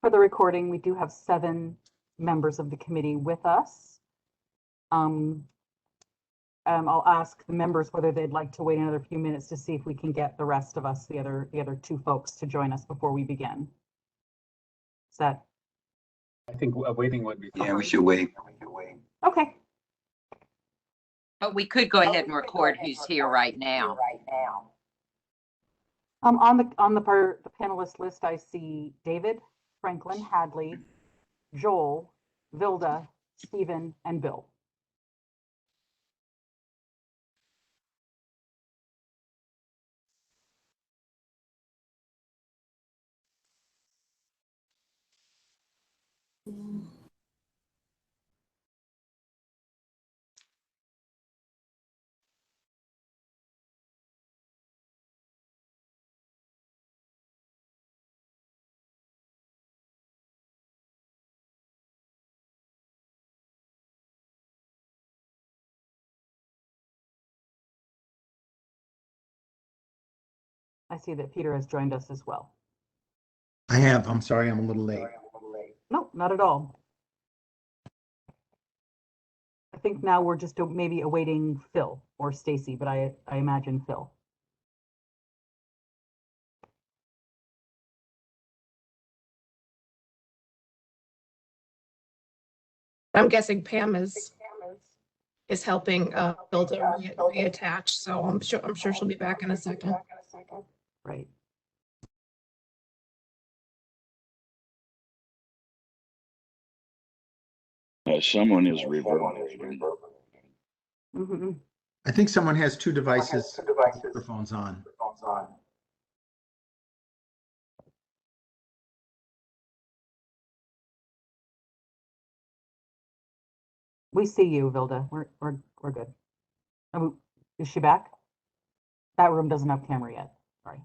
For the recording, we do have 7 members of the committee with us. I'll ask the members whether they'd like to wait another few minutes to see if we can get the rest of us, the other 2 folks, to join us before we begin. Is that? I think waiting would be fine. Yeah, we should wait. Okay. But we could go ahead and record who's here right now. On the panelist list, I see David, Franklin, Hadley, Joel, Vilda, Stephen, and Bill. I see that Peter has joined us as well. I have. I'm sorry, I'm a little late. No, not at all. I think now we're just maybe awaiting Phil or Stacy, but I imagine Phil. I'm guessing Pam is helping Bill to reattach, so I'm sure she'll be back in a second. Right. Someone is reverberating. Mm-hmm. I think someone has 2 devices, microphones on. We see you, Vilda. We're good. Oh, is she back? That room doesn't have camera yet. Sorry.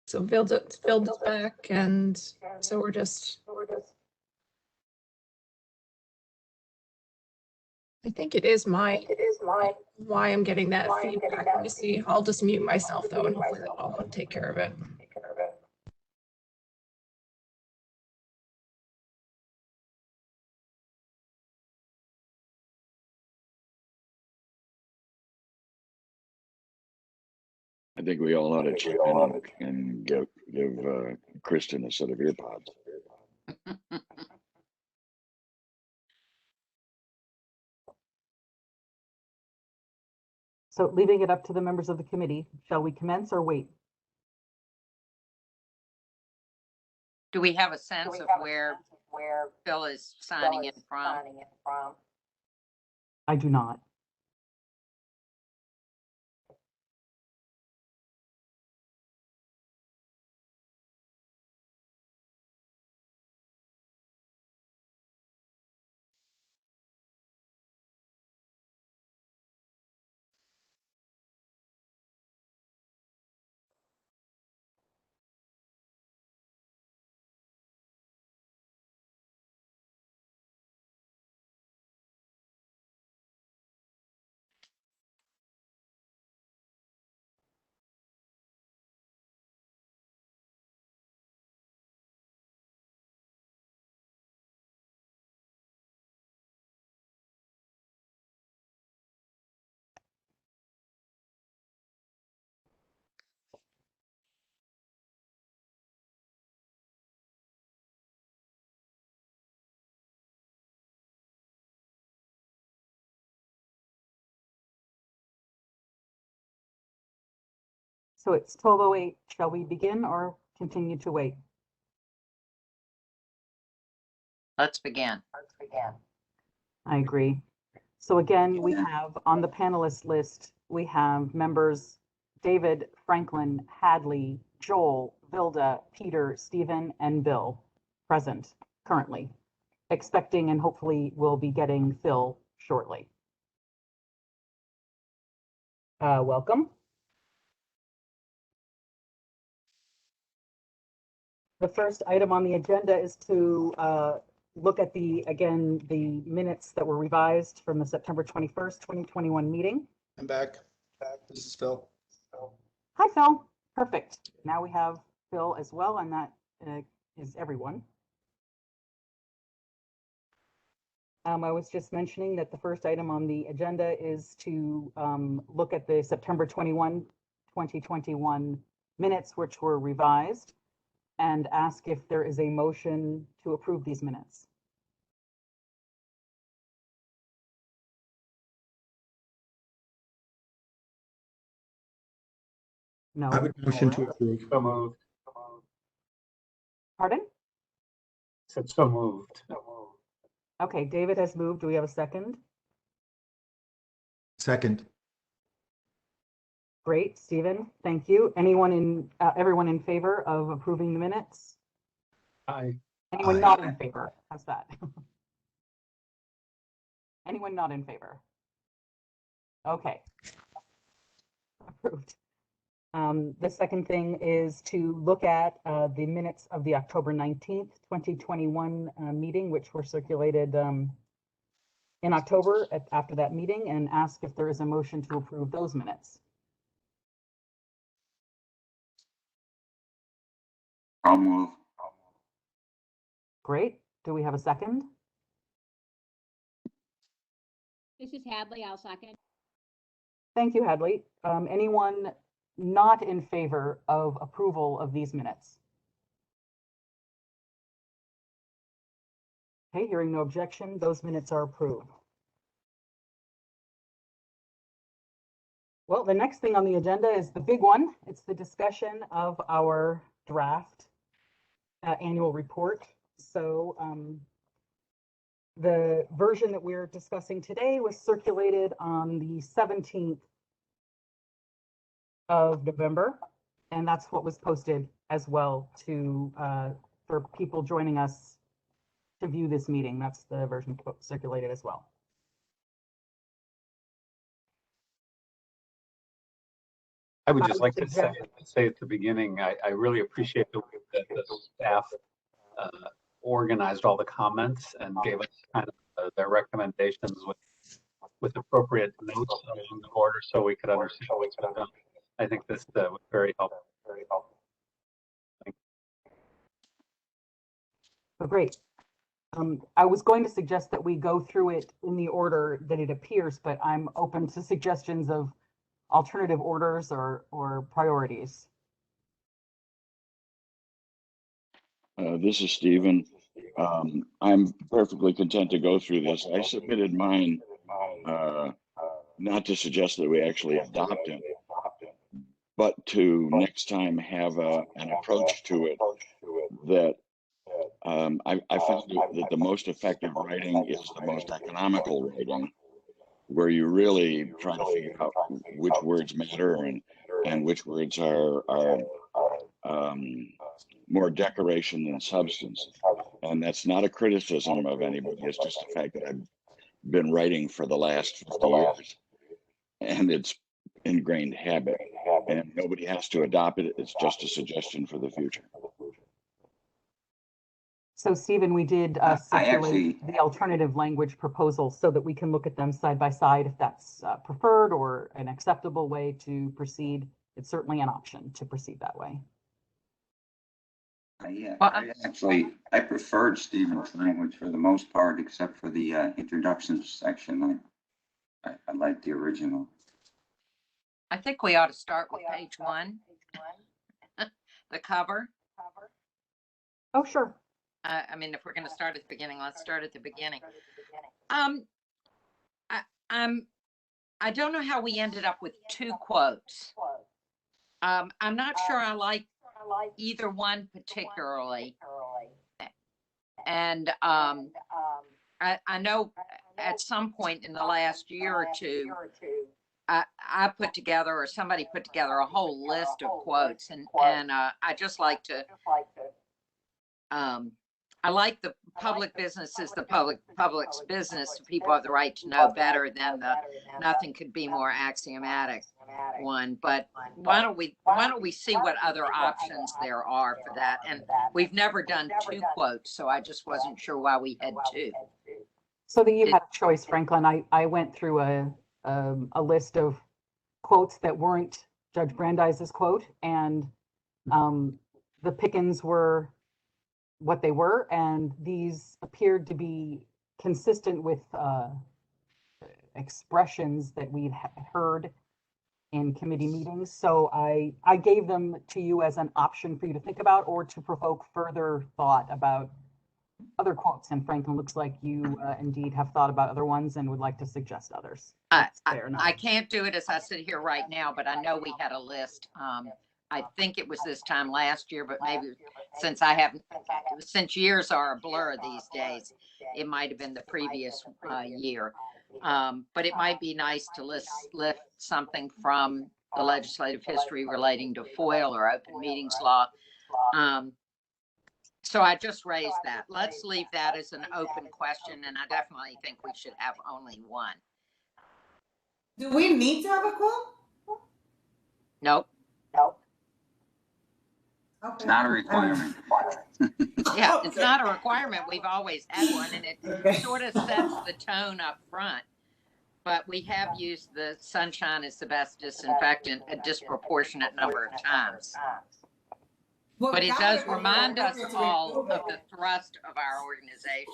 So Vilda's back, and so we're just. I think it is why I'm getting that feedback. Let me see. I'll just mute myself though, and hopefully that'll take care of it. I think we all ought to chip in and give Kristen a set of earpods. So leaving it up to the members of the committee, shall we commence or wait? Do we have a sense of where Phil is signing in from? I do not. So it's 12:08. Shall we begin or continue to wait? Let's begin. I agree. So again, we have on the panelist list, we have members David, Franklin, Hadley, Joel, Vilda, Peter, Stephen, and Bill present currently, expecting and hopefully we'll be getting Phil shortly. Welcome. The first item on the agenda is to look at the minutes that were revised from the September 21st, 2021 meeting. I'm back. This is Phil. Hi, Phil. Perfect. Now we have Phil as well, and that is everyone. I was just mentioning that the first item on the agenda is to look at the September 21, 2021 minutes, which were revised, and ask if there is a motion to approve these minutes. No. I would motion to approve. So moved. Pardon? Said so moved. Okay, David has moved. Do we have a second? Second. Great, Stephen. Thank you. Everyone in favor of approving the minutes? Aye. Anyone Aye. not in favor? How's that? Anyone not in favor? Okay. Approved. The second thing is to look at the minutes of the October 19th, 2021 meeting, which were circulated in October after that meeting, and ask if there is a motion to approve those minutes. I'll move. Great. Do we have a second? This is Hadley. I'll second. Thank you, Hadley. Anyone not in favor of approval of these minutes? Okay, hearing no objection, those minutes are approved. Well, the next thing on the agenda is the big one. It's the discussion of our draft annual report. So the version that we're discussing today was circulated on the 17th of November, and that's what was posted as well to for people joining us to view this meeting. That's the version circulated as well. I would just I like to say at the beginning, I really appreciate the way that the staff organized all the comments and gave us kind of their recommendations with appropriate notes along the border so we could understand what's been done. I think this was very helpful. Oh, great. I was going to suggest that we go through it in the order that it appears, but I'm open to suggestions of alternative orders or priorities. This is Stephen. I'm perfectly content to go through this. I submitted mine not to suggest that we actually adopt it, but to next time have an approach to it that I found that the most effective writing is the most economical writing, where you really try to figure out which words matter and which words are more decoration than substance. And that's not a criticism of anybody. It's just the fact that I've been writing for the last 50 years, and it's ingrained habit, and nobody has to adopt it. It's just a suggestion for the future. So, Stephen, we did circulate the alternative language proposals so that we can look at them side by side if that's preferred or an acceptable way to proceed. It's certainly an option to proceed that way. I preferred Stephen's language for the most part, except for the introduction section. I like the original. I think we ought to start with page 1, the cover. Oh, sure. I mean, if we're going to start at the beginning, let's start at the beginning. I don't know how we ended up with 2 quotes. I'm not sure I like either one particularly. And I know at some point in the last year or two, I put together, or somebody put together, a whole list of quotes, and I just like to I like the public business is the public's business. People have the right to know better than the nothing could be more axiomatic one. But why don't we see what other options there are for that? And we've never done two quotes, so I just wasn't sure why we had two. So that you had a choice, Franklin. I went through a list of quotes that weren't Judge Brandeis's quote, and the pickings were what they were, and these appeared to be consistent with expressions that we'd heard in committee meetings. So I gave them to you as an option for you to think about or to provoke further thought about other quotes. And Franklin, looks like you indeed have thought about other ones and would like to suggest others. I can't do it as I sit here right now, but I know we had a list. I think it was this time last year, but maybe since years are a blur these days, it might have been the previous year. But it might be nice to lift something from the legislative history relating to FOIL or open meetings law. So I just raised that. Let's leave that as an open question, and I definitely think we should have only one. Do we need to have a quote? Nope. Okay. It's not a requirement. Yeah, it's not a requirement. We've always had one, and it Okay. sort of sets the tone up front. But we have used the sunshine is the best disinfectant a disproportionate number of times. Well, But it that does would be remind us appropriate to all include of it. the thrust of our organization.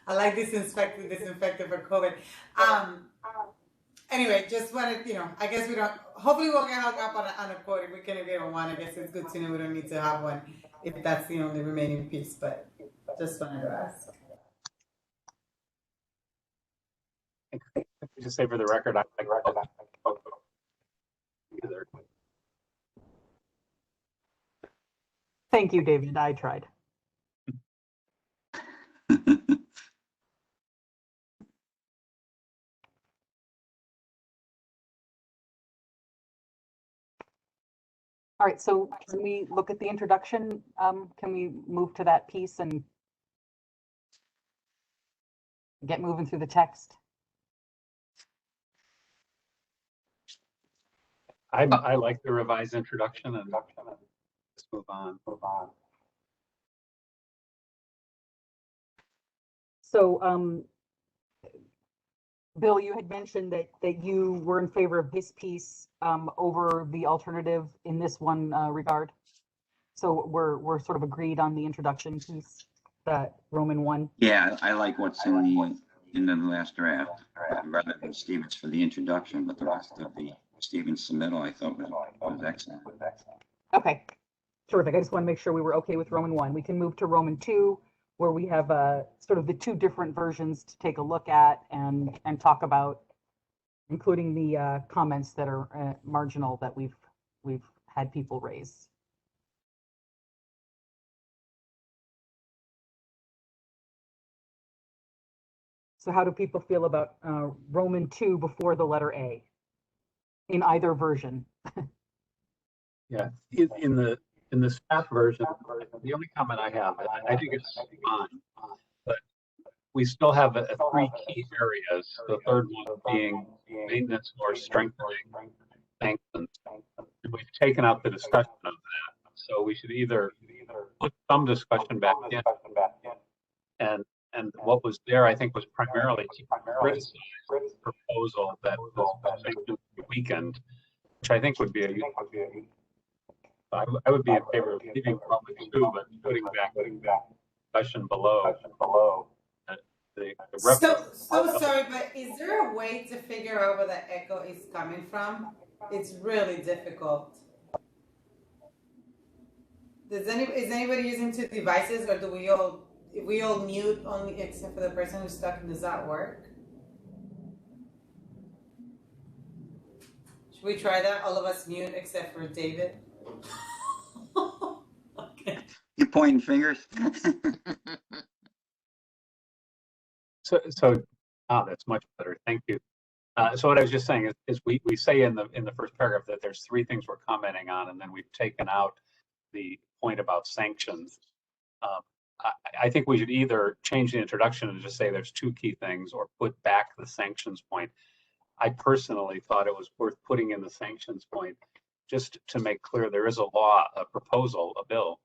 I like disinfectant for COVID. Anyway, just wanted, I guess we don't, hopefully we'll get hung up on a quote. If we can agree on one, I guess it's good to know we don't need to have one if that's the only remaining piece, but just wanted to ask. Just say for the record, I either. Thank you, David. I tried. All right, so can we look at the introduction? Can we move to that piece and get moving through the text? I like the revised introduction, and let's move on. So, Bill, you had mentioned that you were in favor of this piece over the alternative in this one regard. So we're sort of agreed on the introduction piece, that Roman 1. Yeah, I like what's in the last draft rather than Stevens for the introduction, but the rest of the Stevens submittal I thought was excellent. Okay, terrific. I just want to make sure we were okay with Roman 1. We can move to Roman 2, where we have sort of the two different versions to take a look at and talk about, including the comments that are marginal that we've had people raise. So how do people feel about Roman 2 before the letter A in either version? Yeah, in the staff version, the only comment I have, I think it's fine, but we still have three key areas. The third one being maintenance or strengthening sanctions. We've taken out the discussion of that, so we should either put some discussion back in, and what was there, I think, was primarily to criticize the proposal that was sanctioned weakened, which I think would be I would be in favor of leaving Roman 2, but putting back discussion below. So sorry, but is there a way to figure out where the echo is coming from? It's really difficult. Is anybody using two devices, or do we all mute only except for the person who's talking? Does that work? Should we try that? All of us mute except for David. Okay. You pointing fingers? So that's much better. Thank you. So what I was just saying is we say in the first paragraph that there's three things we're commenting on, and then we've taken out the point about sanctions. I think we should either change the introduction and just say there's two key things, or put back the sanctions point. I personally thought it was worth putting in the sanctions point just to make clear there is a law, a proposal, a bill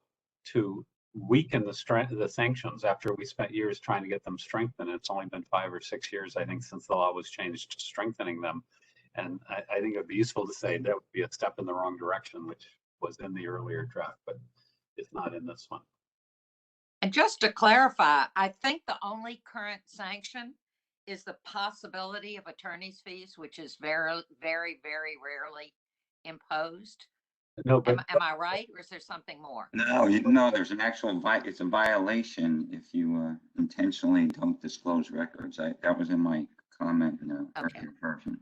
to weaken the strength of the sanctions after we spent years trying to get them strengthened. It's only been 5 or 6 years, I think, since the law was changed to strengthening them. And I think it would be useful to say that would be a step in the wrong direction, which was in the earlier draft, but it's not in this one. And just to clarify, I think the only current sanction is the possibility of attorney's fees, which is very, very, very rarely imposed. No, but Am I right, or is there something more? No, no, there's an actual, it's a violation if you intentionally don't disclose records. That was in my comment in the earlier version.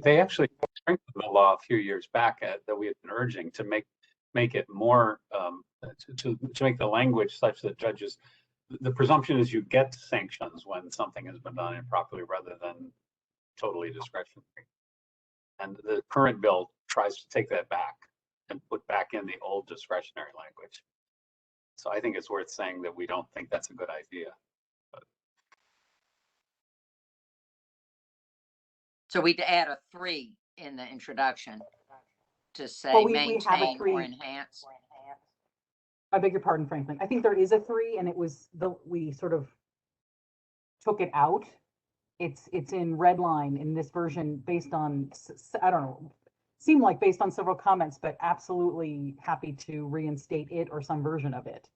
they actually strengthened the law a few years back that we had been urging to make it more to make the language such that judges, the presumption is you get sanctions when something has been done improperly rather than totally discretionary. And the current bill tries to take that back and put back in the old discretionary language. So I think it's worth saying that we don't think that's a good idea. So we'd add a 3 in the introduction to say Well, we have a maintain 3. or enhance. I beg your pardon, Franklin. I think there is a 3, and it was we sort of took it out. It's in red line in this version based on, I don't know, seemed like based on several comments, but absolutely happy to reinstate it or some version of it.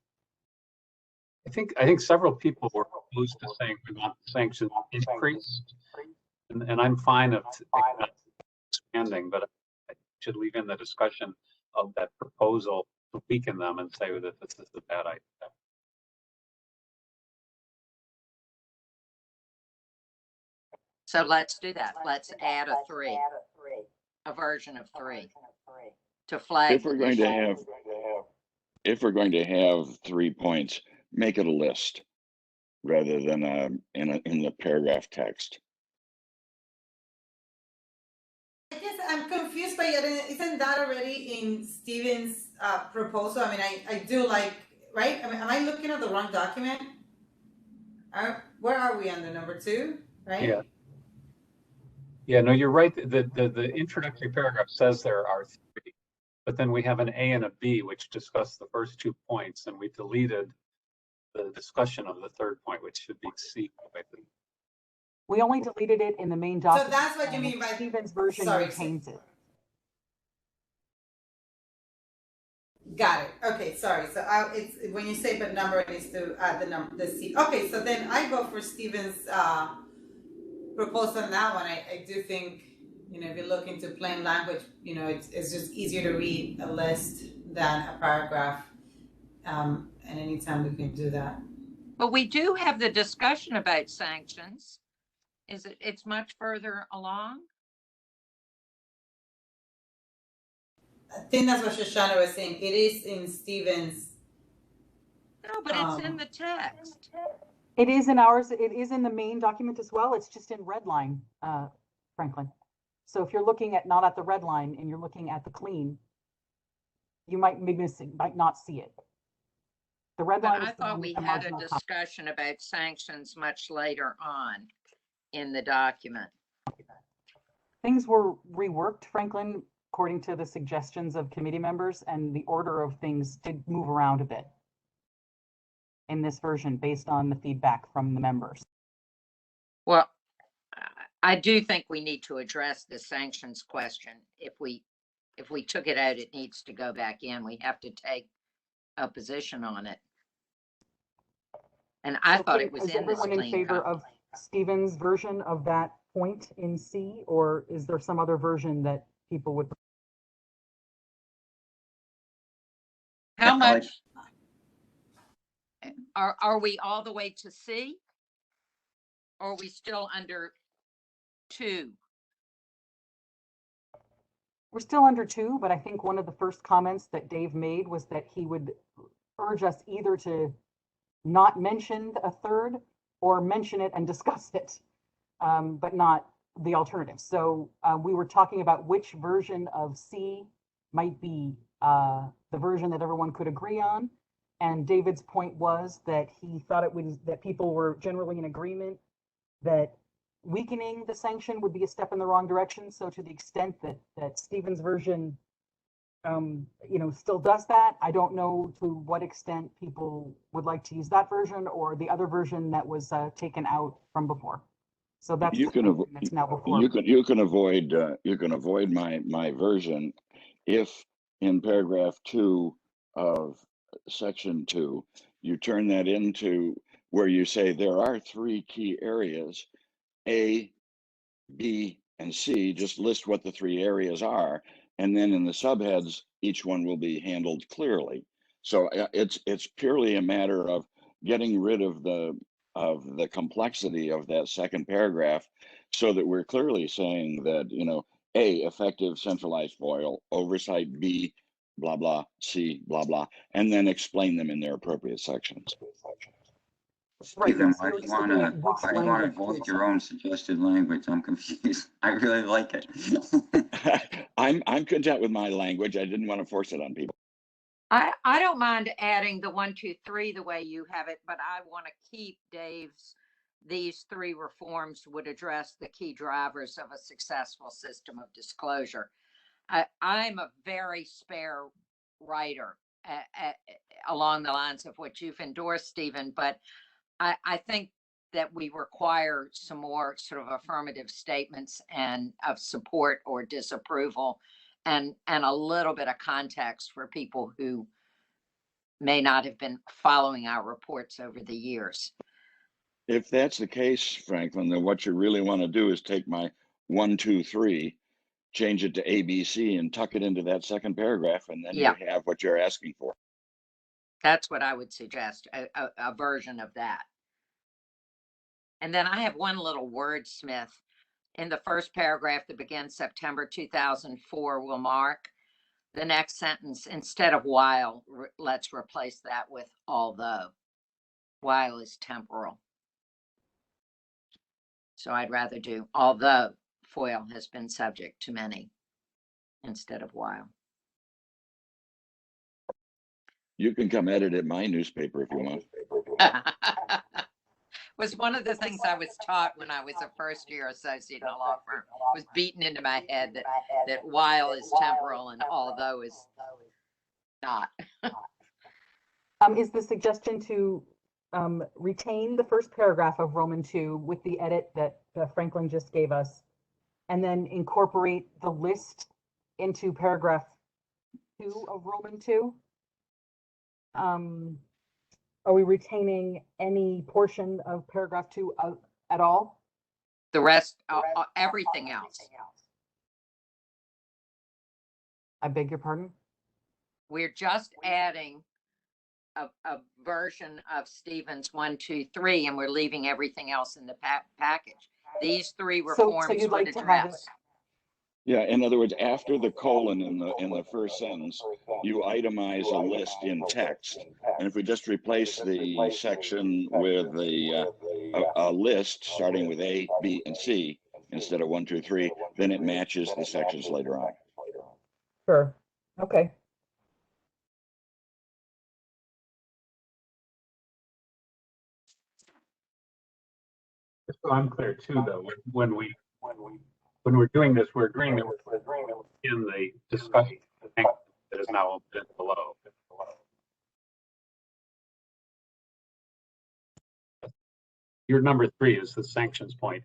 I think several people were opposed to saying we want the sanctions increased, and I'm fine of expanding, but I should leave in the discussion of that proposal to weaken them and say that this is a bad idea. So let's do that. Let's add a 3, a version of 3 to flag. If we're going to have 3 points, make it a list rather than in the paragraph text. I guess I'm confused by it. Isn't that already in Steven's proposal? I mean, I do like, right? I mean, am I looking at the wrong document? Where are we on the number 2, right? Yeah. Yeah, no, you're right. The introductory paragraph says there are 3, but then we have an A and a B, which discuss the first 2 points, and we deleted the discussion of the third point, which should be C. I think. We only deleted it in the main document. So that's what you mean by Steven's version retains it. Got it. Okay, sorry. So it's when you say but number, it needs to add the C. Okay, so then I go for Steven's proposal on that one. I do think, if you look into plain language, it's just easier to read a list than a paragraph. And anytime we can do that. But we do have the discussion about sanctions. It's much further along? I think that's what Shoshana was saying. It is in Steven's. No, but it's in the text. It is in ours. It is in the main document as well. It's just in red line, Franklin. So if you're looking at not at the red line and you're looking at the clean, you might be missing, might not see it. The red line. I thought we had a discussion about sanctions much later on in the document. Things were reworked, Franklin, according to the suggestions of committee members, and the order of things did move around a bit in this version based on the feedback from the members. Well, I do think we need to address the sanctions question. If we took it out, it needs to go back in. We have to take a position on it. And I thought it was in this everyone in favor of Stephen's version of that point in C, or is there some other version that people would? How much are we all the way to C? Or are we still under 2? We're still under 2, but I think one of the first comments that Dave made was that he would urge us either to not mention a third or mention it and discuss it, but not the alternative. So we were talking about which version of C might be the version that everyone could agree on. And David's point was that he thought it was that people were generally in agreement that weakening the sanction would be a step in the wrong direction. So to the extent that Stephen's version, still does that, I don't know to what extent people would like to use that version or the other version that was taken out from before. So that's that's now before. You can avoid my version if in paragraph 2 of section 2 you turn that into where you say there are 3 key areas, A, B, and C. Just list what the 3 areas are, and then in the subheads each one will be handled clearly. So it's purely a matter of getting rid of the complexity of that second paragraph, so that we're clearly saying that, A, effective centralized FOIL, oversight, B, blah, blah, C, blah, blah, and then explain them in their appropriate sections. Right, Stephen, yes, why you're do you want to which language to avoid your own suggested language? I'm confused. I really like it. I'm content with my language. I didn't want to force it on people. I don't mind adding the 1, 2, 3 the way you have it, but I want to keep Dave's. These 3 reforms would address the key drivers of a successful system of disclosure. I'm a very spare writer along the lines of what you've endorsed, Stephen, but I think that we require some more sort of affirmative statements and of support or disapproval, and a little bit of context for people who may not have been following our reports over the years. If that's the case, Franklin, then what you really want to do is take my 1, 2, 3, change it to ABC, and tuck it into that second paragraph, and then you have what you're asking for. That's what I would suggest, a version of that. And then I have one little wordsmith in the first paragraph that begins September 2004 will mark. The next sentence, instead of while, let's replace that with although. While is temporal. So I'd rather do although FOIL has been subject to many instead of while. You can come edit at my newspaper if you want. Was one of the things I was taught when I was a first-year associate in a law firm, was beaten into my head that while is temporal and although is not. Is the suggestion to retain the first paragraph of Roman 2 with the edit that Franklin just gave us, and then incorporate the list into paragraph 2 of Roman 2? Are we retaining any portion of paragraph 2 at all? The rest, everything else. I beg your pardon? We're just adding a version of Stephen's 1, 2, 3, and we're leaving everything else in the package. These 3 reforms so you'd would like to have address. Yeah, in other words, after the colon in the first sentence, you itemize a list in text. And if we just replace the section with a list starting with A, B, and C instead of 1, 2, 3, then it matches the sections later on. Sure. Okay. So I'm clear too, though, when we're doing this, we're agreeing that we're in the discussion that is now open below. Your number 3 is the sanctions point,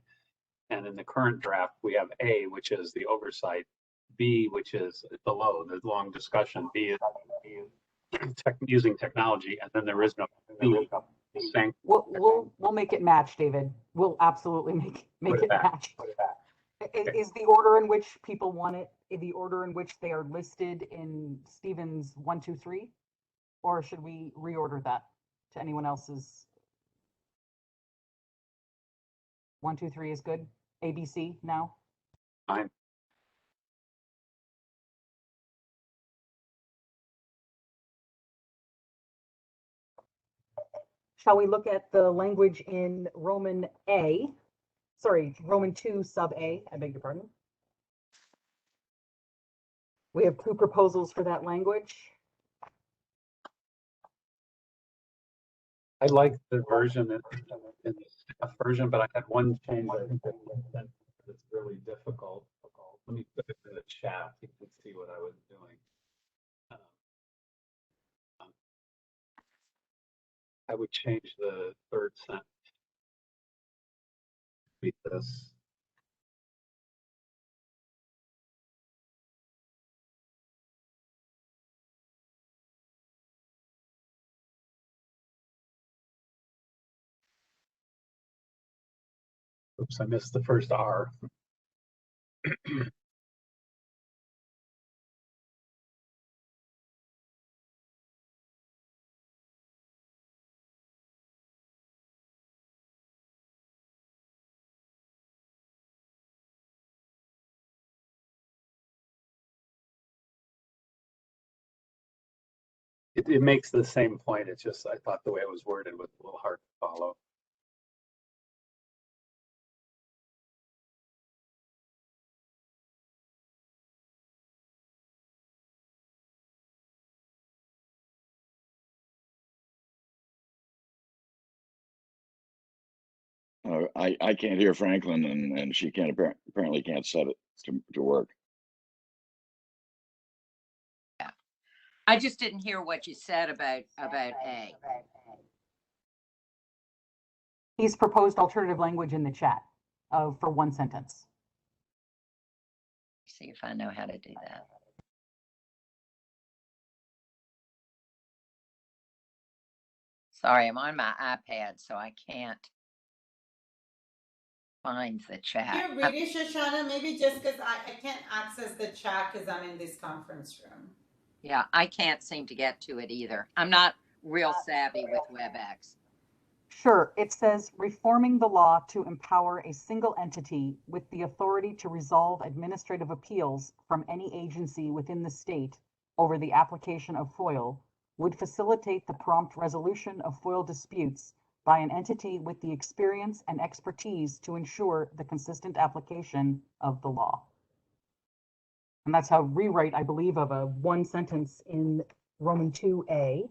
and in the current draft we have A, which is the oversight, B, which is below the long discussion. B is using technology, and then there is no B. We'll make it match, David. We'll absolutely make it match. Is the order in which people want it the order in which they are listed in Stephen's 1, 2, 3, or should we reorder that to anyone else's? 1, 2, 3 is good. ABC now. Fine. Shall we look at the language in Roman 2 sub A, I beg your pardon. We have 2 proposals for that language. I like the version in the staff version, but I had one change. I think that's really difficult. Let me put it in the chat. You can see what I was doing. I would change the third sentence. Read this. Oops, I missed the first R. It makes the same point. It's just I thought the way it was worded was a little hard to follow. I can't hear Franklin, and she can't apparently can't set it to work. I just didn't hear what you said about A. He's proposed alternative language in the chat for one sentence. See if I know how to do that. Sorry, I'm on my iPad, so I can't find the chat. You're reading, Shoshana, maybe just because I can't access the chat because I'm in this conference room. Yeah, I can't seem to get to it either. I'm not real savvy with WebEx. Sure, it says reforming the law to empower a single entity with the authority to resolve administrative appeals from any agency within the state over the application of FOIL would facilitate the prompt resolution of FOIL disputes by an entity with the experience and expertise to ensure the consistent application of the law. And that's how rewrite, I believe, of a one sentence in Roman 2A.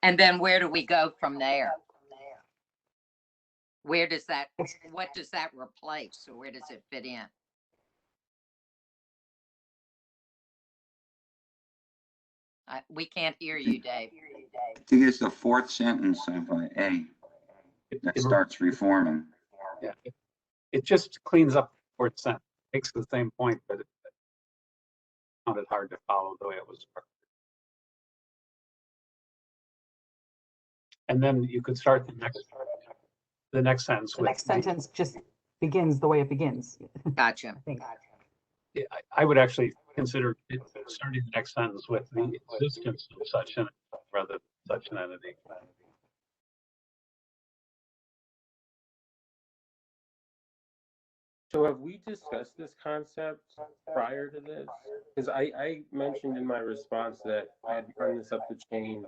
And then where do we go from there? Where does that, what does that replace? Or where does it fit in? We can't hear you, Dave. I think it's the fourth sentence of A that starts reforming. Yeah, it just cleans up the fourth sentence. Makes the same point, but it sounded hard to follow the way it was structured. And then you could start the next sentence. The next sentence just begins the way it begins. Gotcha. I think. Yeah, I would actually consider starting the next sentence with the existence of such an rather than such an entity. So have we discussed this concept prior to this? Because I mentioned in my response that I had run this up the chain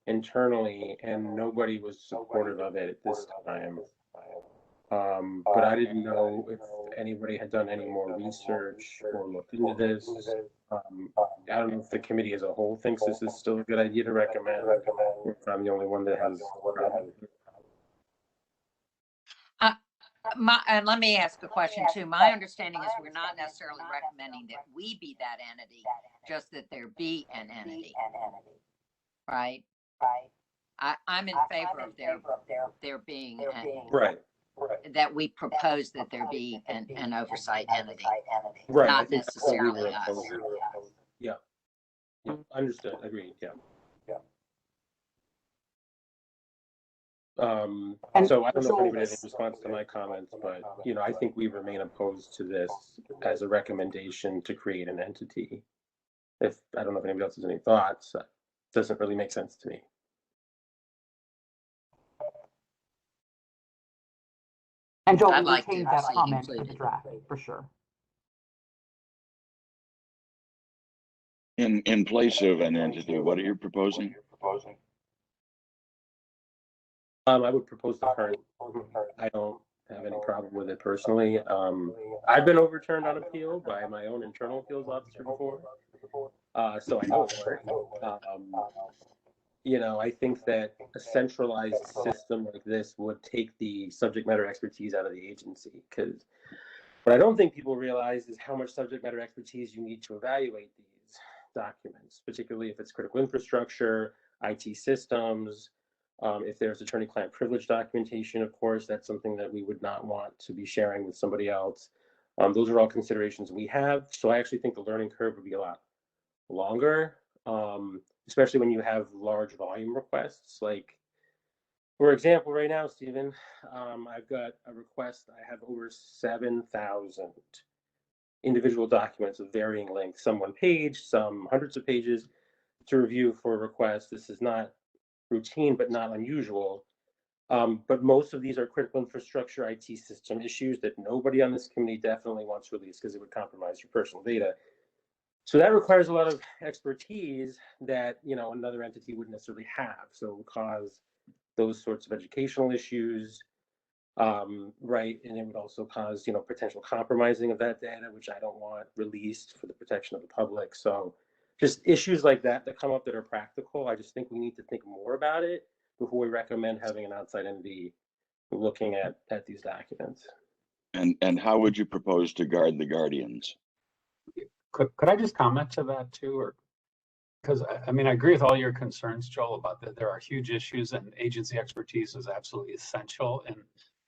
internally and nobody was supportive of it at this time. But I didn't know if anybody had done any more research or looked into this. I don't know if the committee as a whole thinks this is still a good idea to recommend, or if I'm the only one that has. And let me ask a question too. My understanding is we're not necessarily recommending that we be that entity, just that there be an entity, right? I'm in favor of there being Right. that we propose that there be an oversight entity, Right. not necessarily us. Yeah. Yeah. Understood. Agreed. Yeah. And so I don't know if anybody Joel, has a response to my comments, but I think we remain opposed to this as a recommendation to create an entity. I don't know if anybody else has any thoughts, that doesn't really make sense to me. And Joel, I'd we like to retained that see it comment for the included. draft, for sure. In place of an entity, what are you proposing? I would propose the current. I don't have any problem with it personally. I've been overturned on appeal by my own internal appeals officer before, so I know it works. I think that a centralized system like this would take the subject matter expertise out of the agency. Because what I don't think people realize is how much subject matter expertise you need to evaluate these documents, particularly if it's critical infrastructure, IT systems. If there's attorney-client privilege documentation, of course, that's something that we would not want to be sharing with somebody else. Those are all considerations we have. So I actually think the learning curve would be a lot longer, especially when you have large volume requests. Like, for example, right now, Stephen, I've got a request. I have over 7,000 individual documents of varying length, some one page, some hundreds of pages to review for a request. This is not routine, but not unusual. But most of these are critical infrastructure IT system issues that nobody on this committee definitely wants released because it would compromise your personal data. So that requires a lot of expertise that another entity wouldn't necessarily have. So it will cause those sorts of educational issues, right? And it would also cause potential compromising of that data, which I don't want released for the protection of the public. So just issues like that come up that are practical. I just think we need to think more about it before we recommend having an outside entity looking at these documents. And how would you propose to guard the guardians? Could I just comment to that too, or because I mean I agree with all your concerns, Joel, about that there are huge issues and agency expertise is absolutely essential in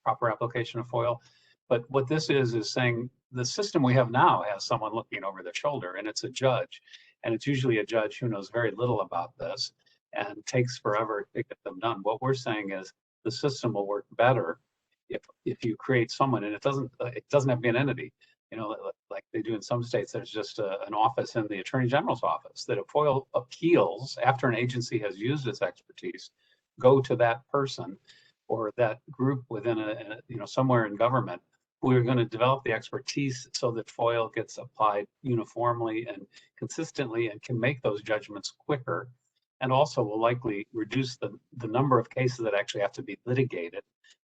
proper application of FOIL. But what this is saying the system we have now has someone looking over their shoulder, and it's a judge, and it's usually a judge who knows very little about this and takes forever to get them done. What we're saying is the system will work better if you create someone, and it doesn't have to be an entity. Like they do in some states, there's just an office in the Attorney General's office that if FOIL appeals after an agency has used its expertise, go to that person or that group within somewhere in government who are going to develop the expertise so that FOIL gets applied uniformly and consistently and can make those judgments quicker, and also will likely reduce the number of cases that actually have to be litigated,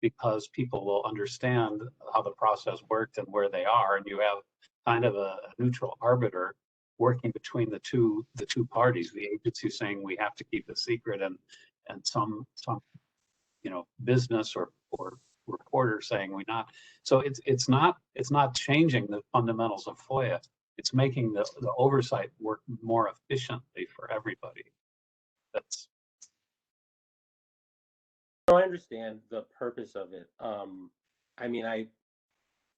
because people will understand how the process worked and where they are, and you have kind of a neutral arbiter working between the two parties, the agency saying we have to keep it secret, and some business or reporter saying we not. So it's not changing the fundamentals of FOIA. It's making the oversight work more efficiently for everybody. That's. I understand the purpose of it.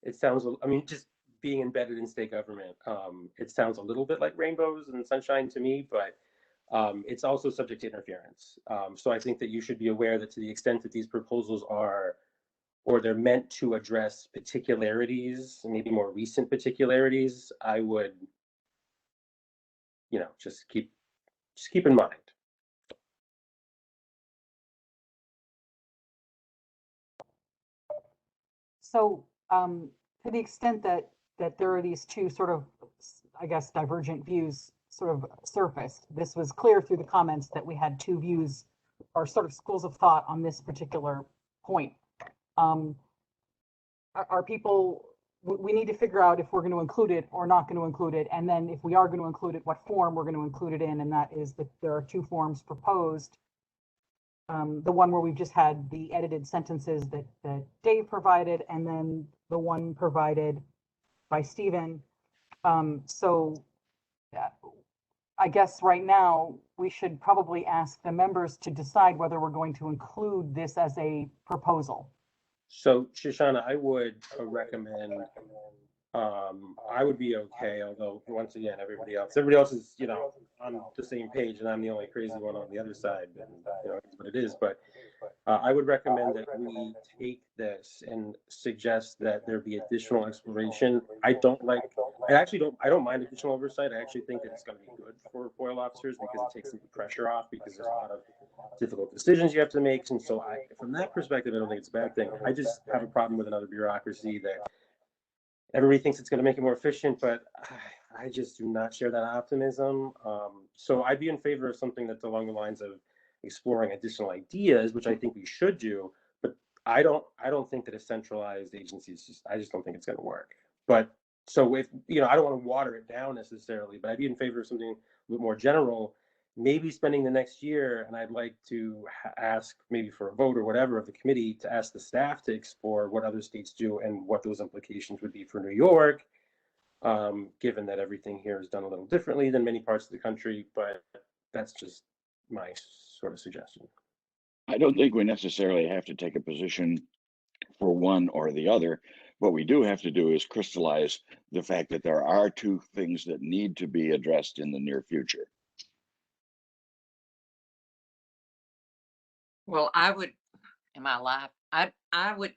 It sounds, just being embedded in state government, it sounds a little bit like rainbows and sunshine to me, but it's also subject to interference. So I think that you should be aware that to the extent that these proposals are, or they're meant to address particularities, maybe more recent particularities, I would, just keep in mind. So to the extent that there are these two sort of, I guess, divergent views sort of surfaced, this was clear through the comments that we had two views or sort of schools of thought on this particular point. Are people, we need to figure out if we're going to include it or not going to include it, and then if we are going to include it, what form we're going to include it in, and that is that there are two forms proposed. The one where we've just had the edited sentences that Dave provided, and then the one provided by Stephen. So I guess right now we should probably ask the members to decide whether we're going to include this as a proposal. So Shoshana, I would recommend, I would be okay, although once again, everybody else is, on the same page, and I'm the only crazy one on the other side, and it's what it is. But I would recommend that we take this and suggest that there be additional exploration. I don't mind additional oversight. I actually think that it's going to be good for FOIL officers because it takes some pressure off, because there's a lot of difficult decisions you have to make. And so from that perspective, I don't think it's a bad thing. I just have a problem with another bureaucracy that everybody thinks it's going to make it more efficient, but I just do not share that optimism. So I'd be in favor of something that's along the lines of exploring additional ideas, which I think we should do. But I don't think that a centralized agency I just don't think it's going to work. But so if I don't want to water it down necessarily, but I'd be in favor of something a bit more general maybe spending the next year, and I'd like to ask maybe for a vote or whatever of the committee to ask the staff to explore what other states do and what those implications would be for New York, given that everything here is done a little differently than many parts of the country, but that's just my sort of suggestion. I don't think we necessarily have to take a position for one or the other. What we do have to do is crystallize the fact that there are two things that need to be addressed in the near future. Well, I would, in my life, I would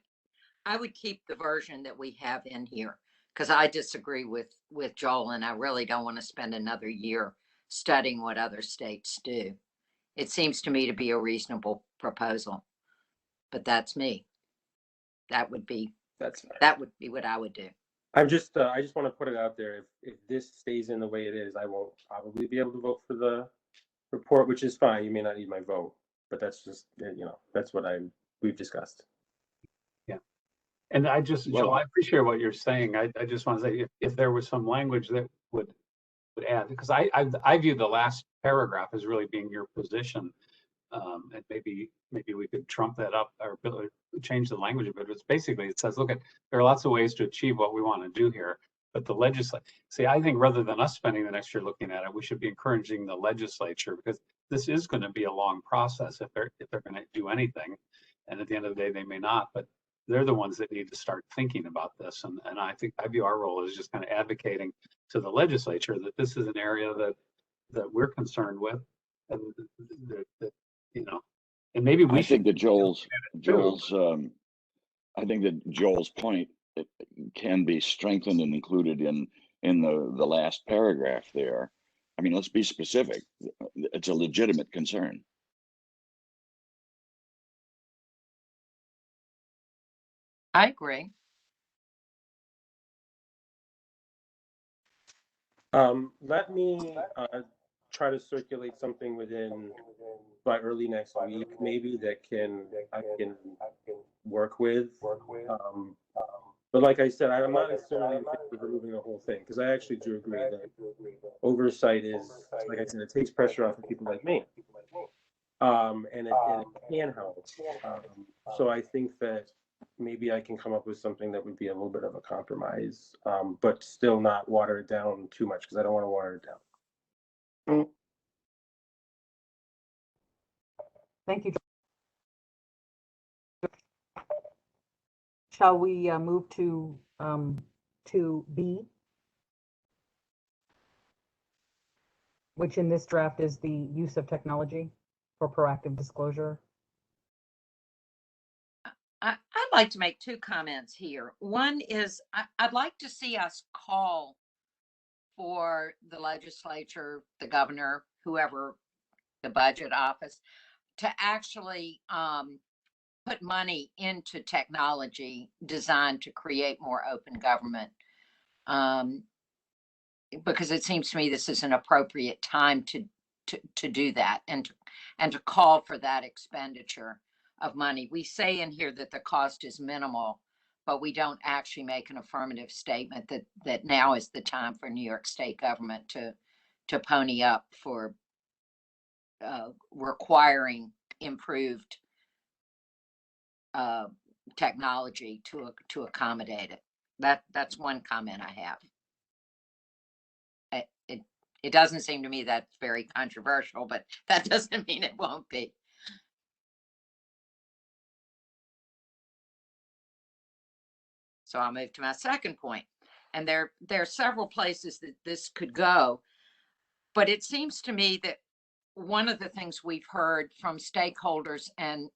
keep the version that we have in here, because I disagree with Joel, and I really don't want to spend another year studying what other states do. It seems to me to be a reasonable proposal, but that's me. That would be what I would do. I just want to put it out there. If this stays in the way it is, I won't probably be able to vote for the report, which is fine. You may not need my vote, but that's just, that's what we've discussed. Yeah. And Joel, I appreciate what you're saying. I just want to say, if there was some language that would add, because I view the last paragraph as really being your position. And maybe we could trump that up or change the language of it. It's basically, it says, look, there are lots of ways to achieve what we want to do here, but the legislature, see, I think rather than us spending the next year looking at it, we should be encouraging the legislature, because this is going to be a long process if they're going to do anything. And at the end of the day, they may not, but they're the ones that need to start thinking about this. And I think I view our role as just kind of advocating to the legislature that this is an area that we're concerned with, and that and maybe we should. I think that Joel's point can be strengthened and included in the last paragraph there. I mean, let's be specific. It's a legitimate concern. I agree. Let me try to circulate something by early next week, maybe that I can work with. But like I said, I'm not necessarily in favor of removing the whole thing, because I actually do agree that oversight is, like I said, it takes pressure off of people like me, and it can help. So I think that maybe I can come up with something that would be a little bit of a compromise, but still not water it down too much, because I don't want to water it down. Thank you. Shall we move to B, which in this draft is the use of technology for proactive disclosure? I'd like to make two comments here. One is I'd like to see us call for the legislature, the governor, whoever, the budget office, to actually put money into technology designed to create more open government, because it seems to me this is an appropriate time to do that, and to call for that expenditure of money. We say in here that the cost is minimal, but we don't actually make an affirmative statement that now is the time for New York State government to pony up for requiring improved technology to accommodate it. That's one comment I have. It doesn't seem to me that's very controversial, but that doesn't mean it won't be. So I'll move to my second point. And there are several places that this could go, but it seems to me that one of the things we've heard from stakeholders and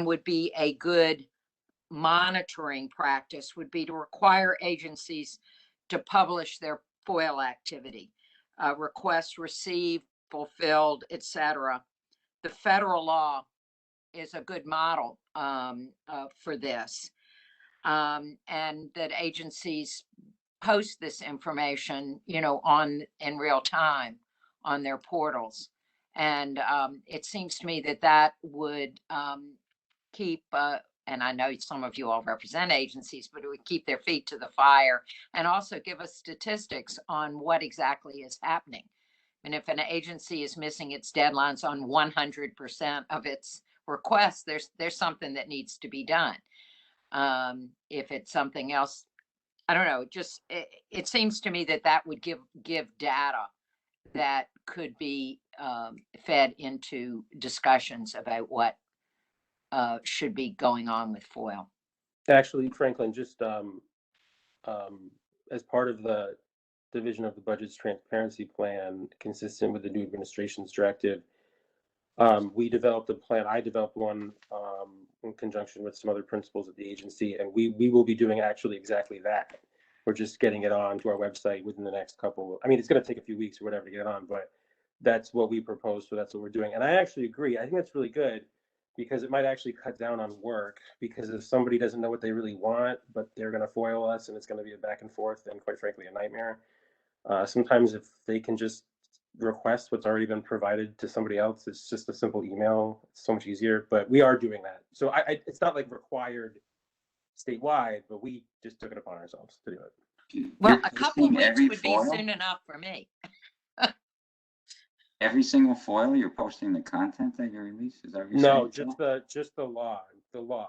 would be a good monitoring practice would be to require agencies to publish their FOIL activity, requests received, fulfilled, etc. The federal law is a good model for this, and that agencies post this information, in real time on their portals. And it seems to me that would keep, and I know some of you all represent agencies, but it would keep their feet to the fire and also give us statistics on what exactly is happening. And if an agency is missing its deadlines on 100% of its requests, there's something that needs to be done. If it's something else, I don't know, just it seems to me that that would give data that could be fed into discussions about what should be going on with FOIL. Actually, Franklin, just as part of the division of the budget's transparency plan, consistent with the new administration's directive, we developed a plan. I developed one in conjunction with some other principals at the agency, and we will be doing actually exactly that. We're just getting it on to our website within the next couple. I mean, it's going to take a few weeks or whatever to get it on, but that's what we propose. So that's what we're doing. And I actually agree. I think that's really good because it might actually cut down on work, because if somebody doesn't know what they really want, but they're going to FOIL us and it's going to be a back and forth and quite frankly, a nightmare. Sometimes if they can just request what's already been provided to somebody else, it's just a simple email. It's so much easier, but we are doing that. So it's not like required statewide, but we just took it upon ourselves to do it. Well, a couple of weeks would be soon enough for me. Every single FOIL, you're posting the content that you release? Is that what you're No, saying? just the log. The log.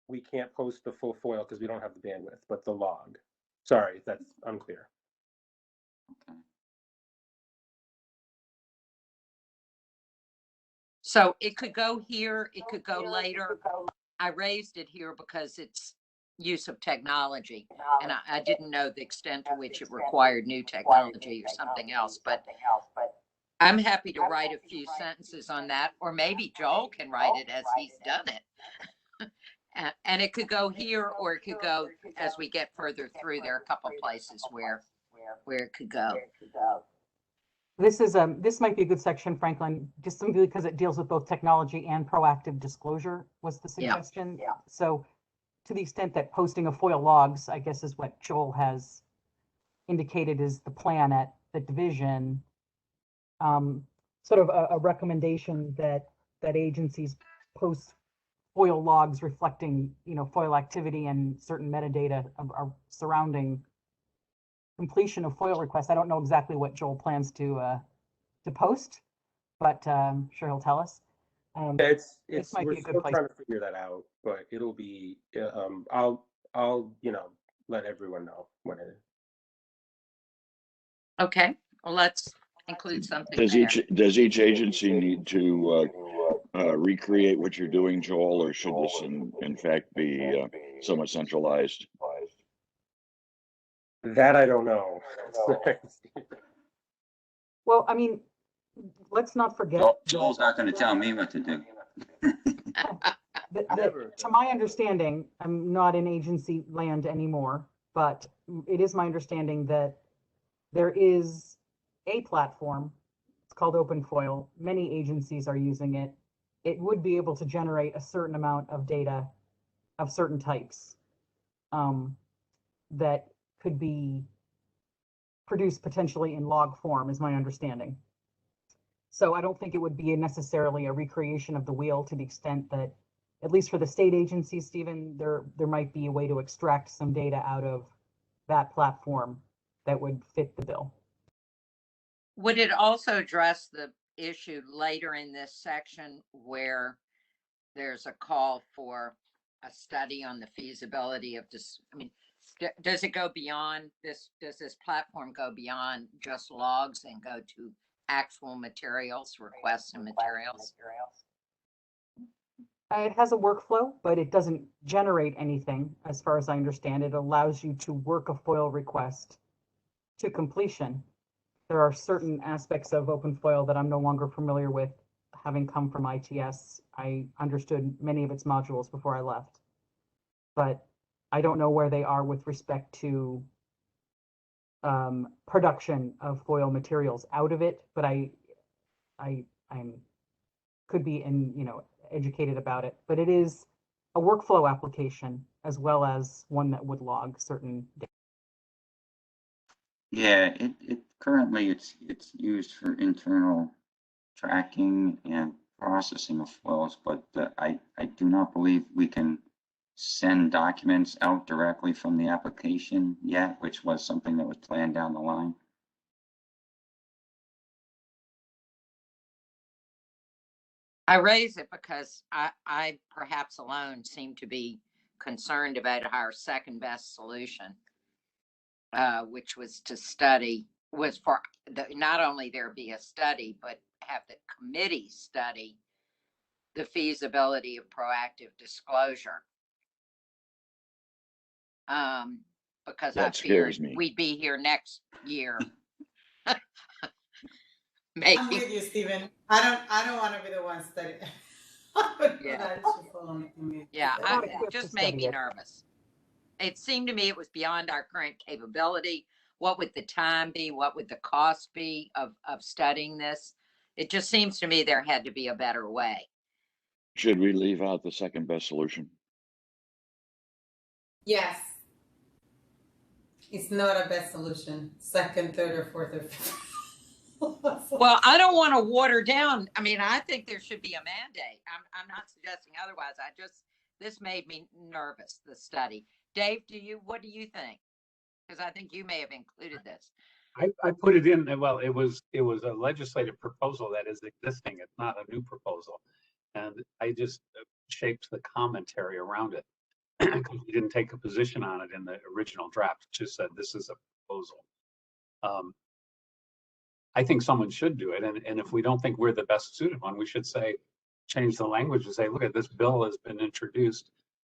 We can't post the full FOIL because we don't have the bandwidth, but the log. Sorry, if that's unclear. Okay. So it could go here, it could go later. I raised it here because it's use of technology, and I didn't know the extent to which it required new technology or something else, but I'm happy to write a few sentences on that, or maybe Joel can write it as he's done it. And it could go here, or it could go as we get further through. There are a couple places where it could go. This is this might be a good section, Franklin, just simply because it deals with both technology and proactive disclosure was the suggestion. Yeah. So to the extent that posting of FOIL logs, I guess, is what Joel has indicated is the plan at the division, sort of a recommendation that agencies post FOIL logs reflecting, FOIL activity and certain metadata surrounding completion of FOIL requests. I don't know exactly what Joel plans to post, but I'm sure he'll tell us. This might we're be a good still place. trying to figure that out, but it'll be. I'll let everyone know when it is. Okay, well, let's include something Does there. does each agency need to recreate what you're doing, Joel, or should this in fact be somewhat centralized? That I don't know. Well, I mean, let's not forget. Joel's not going to tell me what to do. To my understanding, I'm not in agency land anymore, but it is my understanding that there is a platform. It's called OpenFOIL. Many agencies are using it. It would be able to generate a certain amount of data of certain types that could be produced potentially in log form, is my understanding. So I don't think it would be necessarily a recreation of the wheel, to the extent that, at least for the state agencies, Stephen, there might be a way to extract some data out of that platform that would fit the bill. Would it also address the issue later in this section where there's a call for a study on the feasibility of this? I mean, does it go beyond this? Does this platform go beyond just logs and go to actual materials, requests and materials? It has a workflow, but it doesn't generate anything, as far as I understand. It allows you to work a FOIL request to completion. There are certain aspects of OpenFOIL that I'm no longer familiar with, having come from ITS. I understood many of its modules before I left, but I don't know where they are with respect to production of FOIL materials out of it, but I'm could be educated about it. But it is a workflow application as well as one that would log certain data. Yeah, it currently it's used for internal tracking and processing of FOILs, but I do not believe we can send documents out directly from the application yet, which was something that was planned down the line. I raise it because I perhaps alone seem to be concerned about our second best solution, which was to study, was for not only there be a study, but have the committee study the feasibility of proactive disclosure. Because I That fear scares me. we'd be here next year. I'm Maybe, with you, Stephen. I don't want to be the one studying. Yeah. Yeah. Not it equipped to just made study me it. nervous. It seemed to me it was beyond our current capability. What would the time be? What would the cost be of studying this? It just seems to me there had to be a better way. Should we leave out the second best solution? Yes. It's not a best solution. Second, third, or fourth, or fifth. Well, I don't want to water down. I mean, I think there should be a mandate. I'm not suggesting otherwise. This made me nervous, the study. Dave, what do you think? Because I think you may have included this. I put it in, well, it was a legislative proposal that is existing. It's not a new proposal. And I just shaped the commentary around it because we didn't take a position on it in the original draft. It just said this is a proposal. I think someone should do it. And if we don't think we're the best suited one, we should say, change the language and say, look at this bill has been introduced,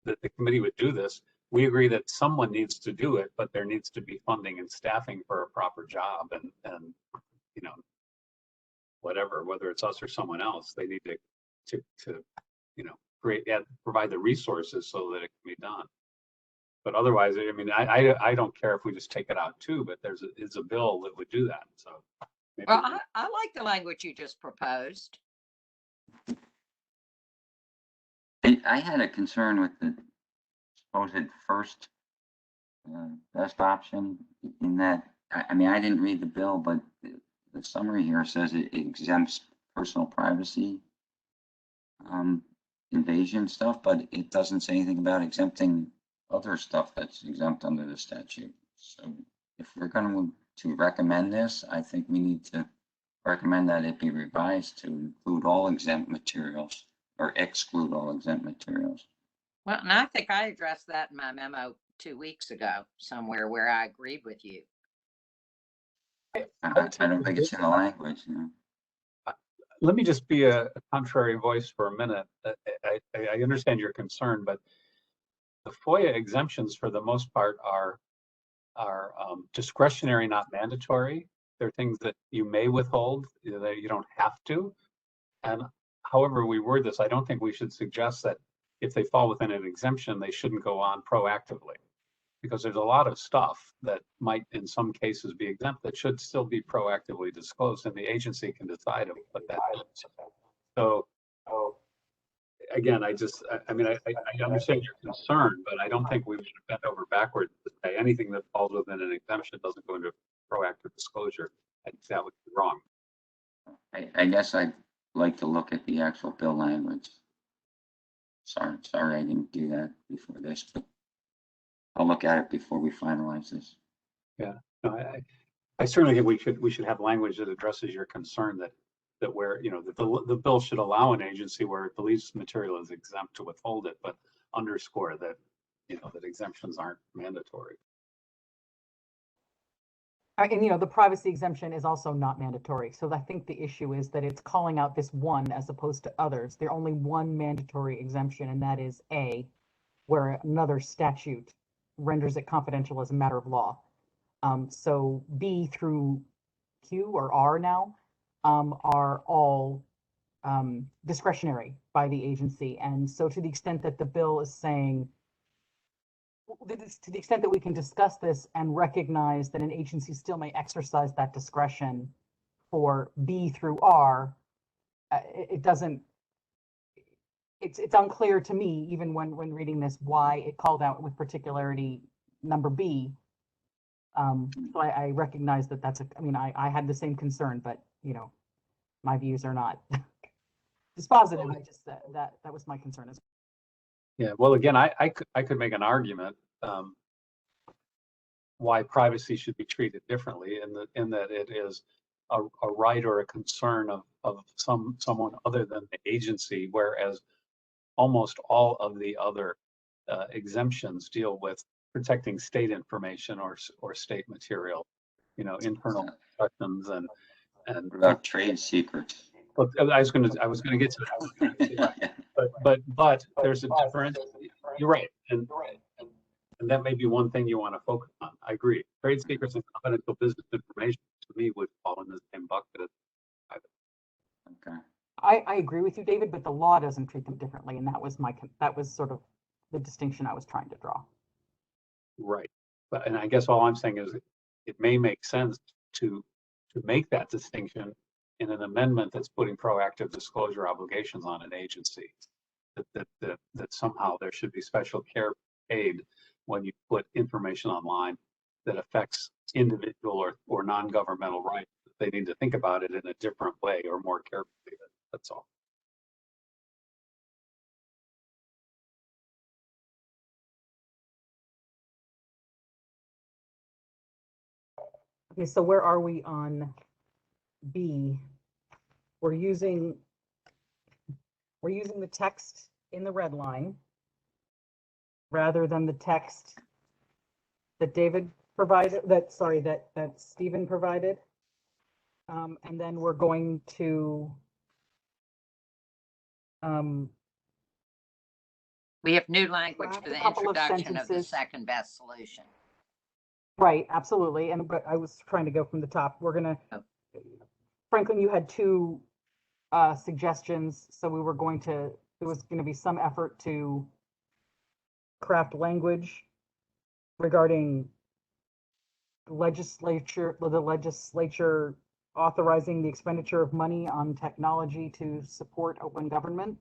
that the committee would do this. We agree that someone needs to do it, but there needs to be funding and staffing for a proper job, and you know, whether it's us or someone else, they need to you know, provide the resources so that it can be done. But otherwise, I mean, I don't care if we just take it out too, but it's a bill that would do that. So maybe Well, I like the language you just proposed. I had a concern with the supposed first best option in that, I mean, I didn't read the bill, but the summary here says it exempts personal privacy invasion stuff, but it doesn't say anything about exempting other stuff that's exempt under the statute. So if we're going to recommend this, I think we need to recommend that it be revised to include all exempt materials or exclude all exempt materials. Well, and I think I addressed that in my memo 2 weeks ago, somewhere where I agreed with you. I don't think it's in the language, you know. Let me just be a contrary voice for a minute. I understand your concern, but the FOIA exemptions, for the most part, are discretionary, not mandatory. They're things that you may withhold, that you don't have to. And however we word this, I don't think we should suggest that if they fall within an exemption, they shouldn't go on proactively, because there's a lot of stuff that might, in some cases, be exempt that should still be proactively disclosed, and the agency can decide what that is. So, again, I mean, I understand your concern, but I don't think we should bend over backwards to say anything that falls within an exemption doesn't go into proactive disclosure. I think that would be wrong. I guess I'd like to look at the actual bill language. Sorry, I didn't do that before this, but I'll look at it before we finalize this. Yeah, no, I certainly think we should have language that addresses your concern that where, you know, that the bill should allow an agency where it believes material is exempt to withhold it, but underscore that, you know, that exemptions aren't mandatory. And, you know, the privacy exemption is also not mandatory. So I think the issue is that it's calling out this one as opposed to others. There's only one mandatory exemption, and that is A, where another statute renders it confidential as a matter of law. So B through Q or R now are all discretionary by the agency. And so to the extent that the bill is saying, to the extent that we can discuss this and recognize that an agency still may exercise that discretion for B through R, it's unclear to me, even when reading this, why it called out with particularity number B. So I recognize that I mean, I had the same concern, but, you know, my views are not dispositive. I just, that was my concern as well. Yeah, well, again, I could make an argument why privacy should be treated differently in that it is a right or a concern of someone other than the agency, whereas almost all of the other exemptions deal with protecting state information or state material, internal discussions and What about trade secrets? But I was going to get to that. But there's a difference. You're right, and that may be one thing you want to focus on. I agree. Trade secrets and confidential business information to me would fall in the same bucket as private. Okay. I agree with you, David, but the law doesn't treat them differently, and that was sort of the distinction I was trying to draw. Right, and I guess all I'm saying is it may make sense to make that distinction in an amendment that's putting proactive disclosure obligations on an agency. That somehow there should be special care paid when you put information online that affects individual or non-governmental rights. They need to think about it in a different way or more carefully. That's all. Okay, so where are we on B? We're using the text in the red line rather than the text that David provided, that Stephen provided. And then we're going to We have new language Draft for a the couple of introduction of the sentences. second best solution. right, absolutely. But I was trying to go from the top. We're gonna Franklin, you had two suggestions, so there was going to be some effort to craft language regarding the legislature authorizing the expenditure of money on technology to support open government.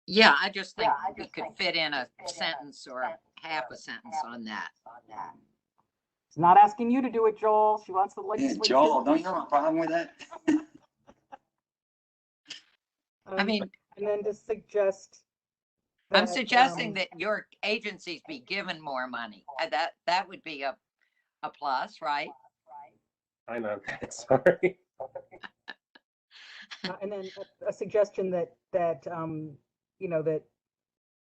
Yeah, I just think we could fit in a sentence or half a sentence on that. She's not asking you to do it, Joel. She wants the legislature. Joel, don't you have a problem with that? I mean, and then to suggest. I'm suggesting that your agencies be given more money. That would be a plus, right? I'm not sorry. And then a suggestion that that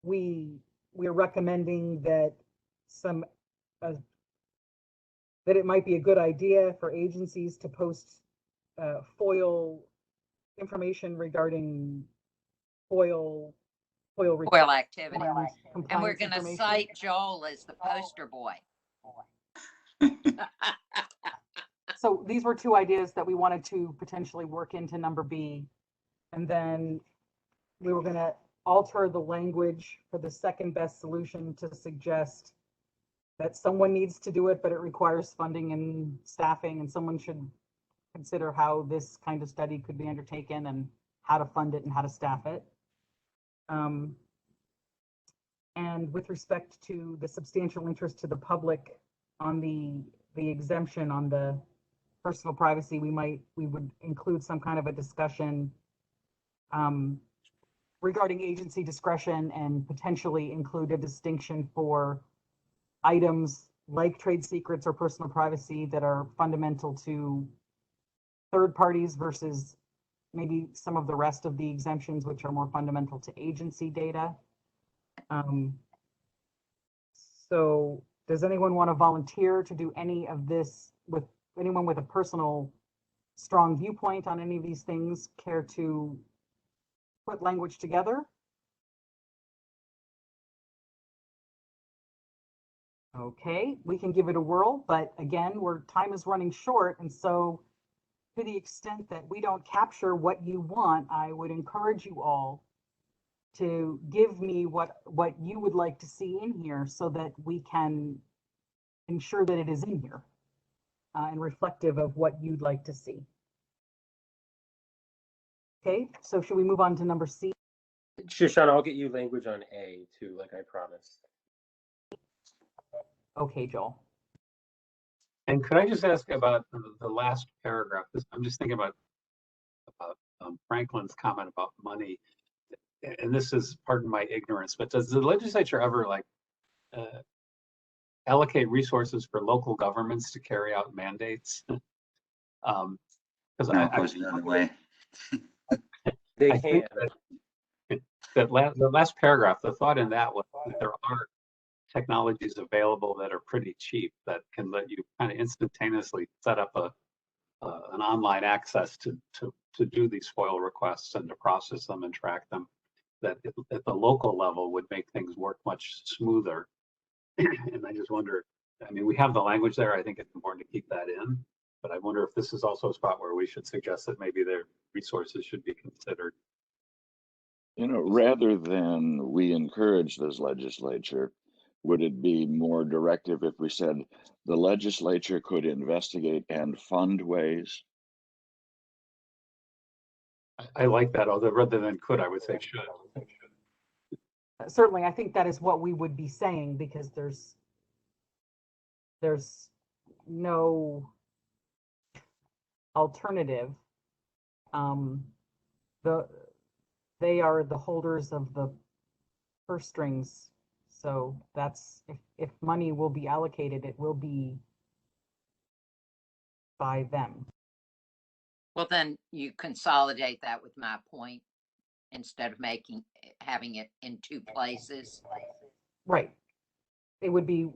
we're recommending that that it might be a good idea for agencies to post FOIL information regarding FOIL Activity. And we're going to cite Joel as the poster boy. So these were two ideas that we wanted to potentially work into number B. And then we were going to alter the language for the second best solution to suggest that someone needs to do it, but it requires funding and staffing, and someone should consider how this kind of study could be undertaken and how to fund it and how to staff it. And with respect to the substantial interest to the public on the exemption on the personal privacy, we would include some kind of a discussion regarding agency discretion and potentially include a distinction for items like trade secrets or personal privacy that are fundamental to third parties versus maybe some of the rest of the exemptions, which are more fundamental to agency data. So does anyone want to volunteer to do any of this? With anyone with a personal strong viewpoint on any of these things care to put language together? Okay, we can give it a whirl, but again, time is running short, and so to the extent that we don't capture what you want, I would encourage you all to give me what you would like to see in here so that we can ensure that it is in here and reflective of what you'd like to see. Okay, so should we move on to number C? Shoshana, I'll get you language on A too, like I promised. Okay, Joel. And could I just ask about the last paragraph? I'm just thinking about Franklin's comment about money. And this is, pardon my ignorance, but does the legislature ever allocate resources for local governments to carry out mandates? Because No, it goes the other way. They I think can. the last paragraph, the thought in that was that there are technologies available that are pretty cheap that can let you kind of instantaneously set up an online access to do these FOIL requests and to process them and track them. That at the local level would make things work much smoother. And I just wonder, I mean, we have the language there. I think it's important to keep that in, but I wonder if this is also a spot where we should suggest that maybe their resources should be considered. You know, rather than we encourage this legislature, would it be more directive if we said the legislature could investigate and fund ways? I like that, although rather than could, I would say should. Certainly, I think that is what we would be saying, because there's no alternative. They are the holders of the purse strings, so that's, if money will be allocated, it will be by them. Well, then you consolidate that with my point instead of having it in two places. Right. It would be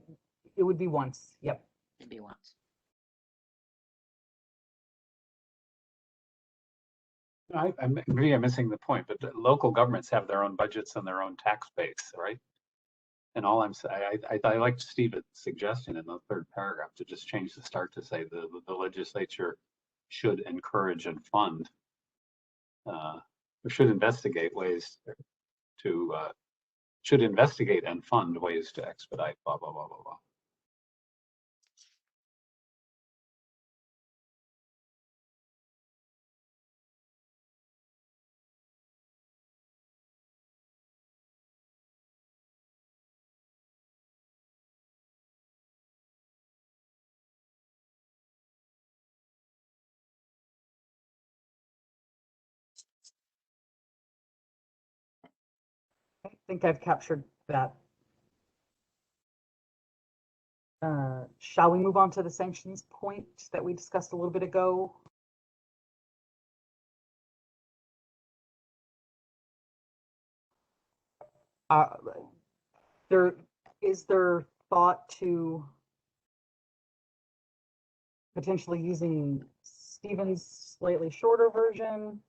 once. Yep. It'd be once. Maybe I'm missing the point, but the local governments have their own budgets and their own tax base, right? And all I'm saying, I liked Steve's suggestion in the third paragraph to just change the start to say the legislature should encourage and fund, or should investigate ways to, should investigate and fund ways to expedite, blah, blah, blah, blah, blah. I think I've captured that. Shall we move on to the sanctions point that we discussed a little bit ago? Is there thought to potentially using Stephen's slightly shorter version?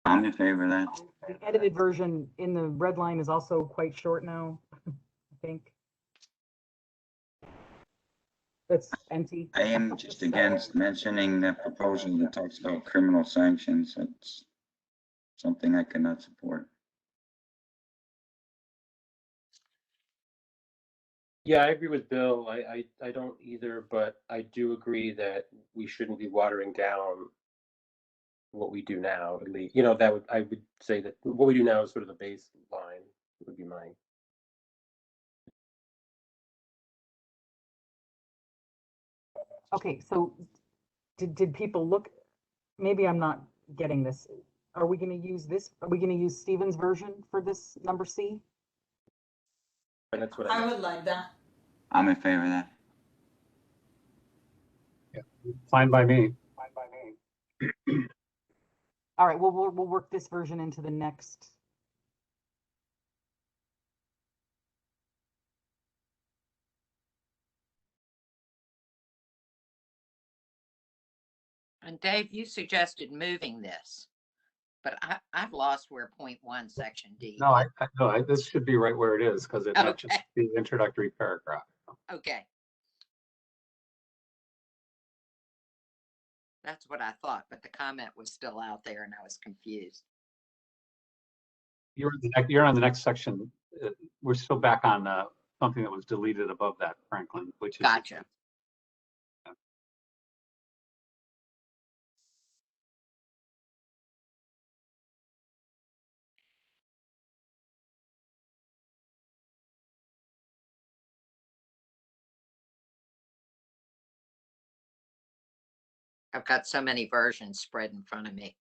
I'm in favor of that. The edited version in the red line is also quite short now, I think. It's empty. I am just against mentioning the proposal that talks about criminal sanctions. It's something I cannot support. Yeah, I agree with Bill. I don't either, but I do agree that we shouldn't be watering down what we do now, at least. I would say that what we do now is sort of the baseline, would be mine. Okay, so did people look? Maybe I'm not getting this. Are we going to use this? Are we going to use Stephen's version for this number C? And that's what I would like that. I'm in favor of that. Yeah, fine by me. All right, well, we'll work this version into the next. And Dave, you suggested moving this, but I've lost where point 1 section D. No, this should be right where it is because it matches the introductory paragraph. Okay. That's what I thought, but the comment was still out there and I was confused. You're on the next section. We're still back on something that was deleted above that, Franklin, which is Gotcha. I've got so many versions spread in front of me.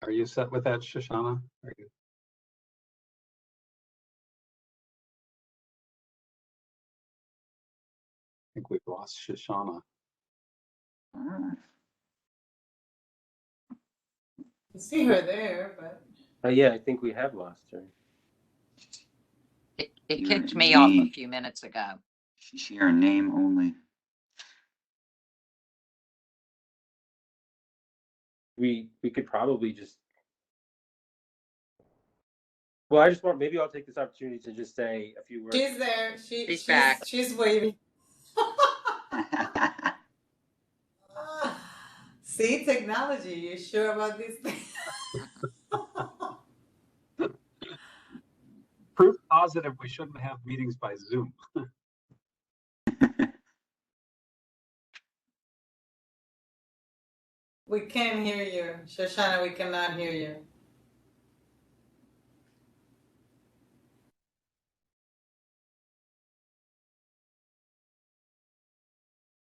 Are you set with that, Shoshana? Are you? I think we've lost Shoshana. I see her there, but Yeah, I think we have lost her. It kicked me off a few minutes ago. Share name only. We could probably just. Well, I just want, maybe I'll take this opportunity to just say a few words. she's there. She's back. She's waiting. See, technology. You sure about this thing? Proof positive we shouldn't have meetings by Zoom. We can't hear you, Shoshana. We cannot hear you.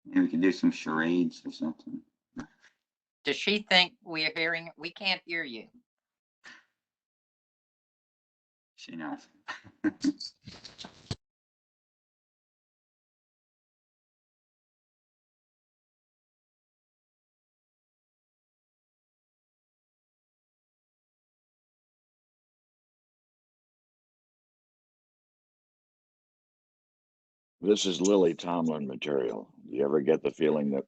Maybe we could do some charades or something. Does she think we're hearing? We can't hear you. She knows. This is Lily Tomlin material. Do you ever get the feeling that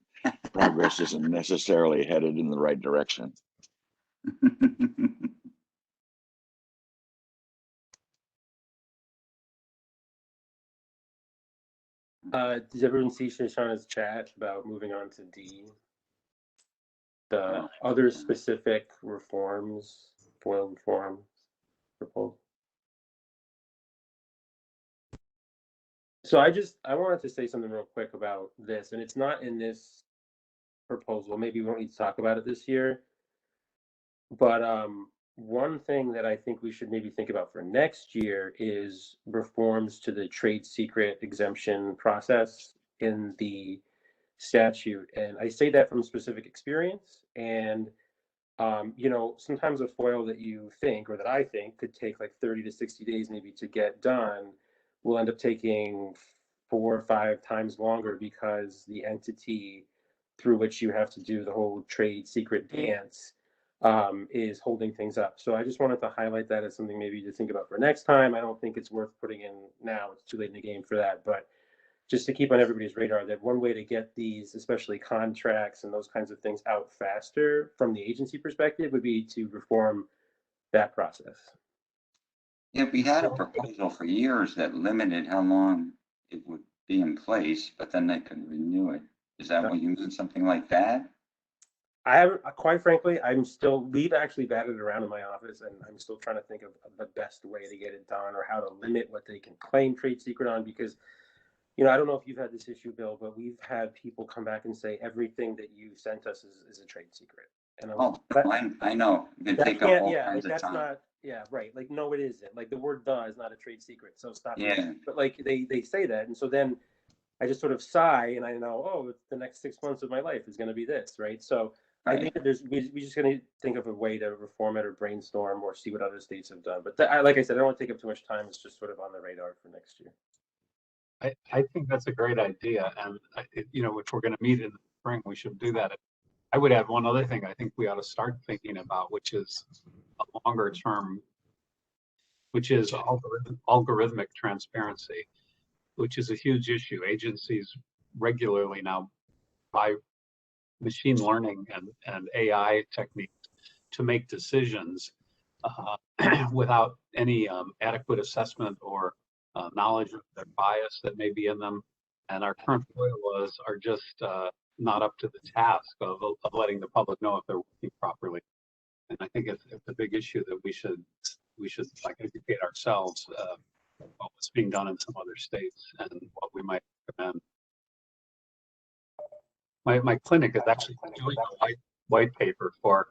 progress isn't necessarily headed in the right direction? Does everyone see Shoshana's chat about moving on to D? The other specific reforms, FOIL reform proposal. So I wanted to say something real quick about this, and it's not in this proposal. Maybe we won't need to talk about it this year. But one thing that I think we should maybe think about for next year is reforms to the trade secret exemption process in the statute. And I say that from specific experience. And, you know, sometimes a FOIL that you think, or that I think could take like 30 to 60 days maybe to get done, will end up taking 4 or 5 times longer because the entity through which you have to do the whole trade secret dance is holding things up. So I just wanted to highlight that as something maybe to think about for next time. I don't think it's worth putting in now. It's too late in the game for that. But just to keep on everybody's radar, that one way to get these, especially contracts and those kinds of things, out faster from the agency perspective would be to reform that process. Yeah, we had a proposal for years that limited how long it would be in place, but then they could renew it. Is that what you mean, something like that? I haven't, quite frankly, we've actually batted around in my office, and I'm still trying to think of the best way to get it done or how to limit what they can claim trade secret on, because, you know, I don't know if you've had this issue, Bill, but we've had people come back and say everything that you sent us is a trade secret. And I know. You can take up all kinds of time. Right. Like, no, it isn't. Like, the word "the" is not a trade secret, so stop. Yeah. But like they say that, and so then I just sort of sigh, and I know, oh, the next 6 months of my life is going to be this, right? So I think that we just going to think of a way to reform it or brainstorm or see what other states have done. But like I said, I don't want to take up too much time. It's just sort of on the radar for next year. I think that's a great idea, and you know, if we're going to meet in the spring, we should do that. I would add one other thing I think we ought to start thinking about, which is a longer term, which is algorithmic transparency, which is a huge issue. Agencies regularly now buy machine learning and AI techniques to make decisions without any adequate assessment or knowledge of the bias that may be in them. And our current FOIA laws are just not up to the task of letting the public know if they're working properly. And I think it's a big issue that we should like educate ourselves about what's being done in some other states and what we might recommend. My clinic is actually doing a white paper for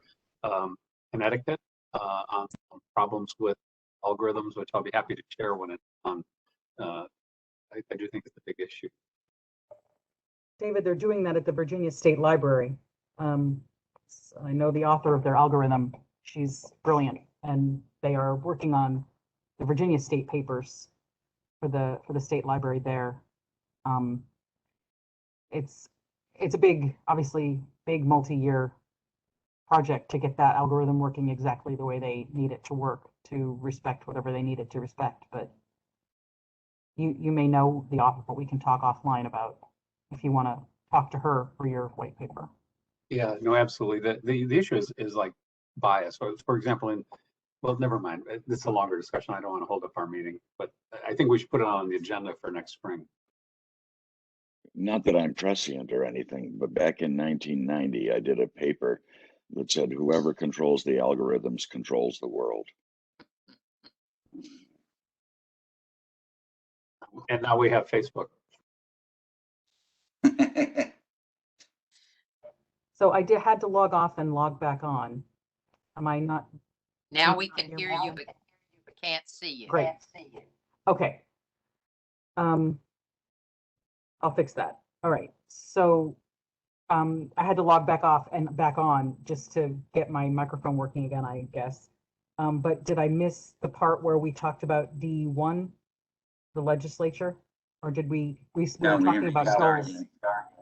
Connecticut on problems with algorithms, which I'll be happy to share when it's on. I do think it's a big issue. David, they're doing that at the Virginia State Library. I know the author of their algorithm She's brilliant, and they are working on the Virginia State papers for the state library there. It's a big, obviously big multi-year project to get that algorithm working exactly the way they need it to work, to respect whatever they need it to respect. But you may know the author, but we can talk offline about if you want to talk to her for your white paper. Yeah, no, absolutely. The issue is like bias. So for example, well, never mind. This is a longer discussion. I don't want to hold up our meeting, but I think we should put it on the agenda for next spring. Not that I'm prescient or anything, but back in 1990, I did a paper that said whoever controls the algorithms controls the world. And now we have Facebook. So I had to log off and log back on. Am I not? Now we can hear you, but can't see you. Great. Okay. I'll fix that. All right. So I had to log back off and back on just to get my microphone working again, I guess. But did I miss the part where we talked about D1, the legislature? Or did we were talking about goals?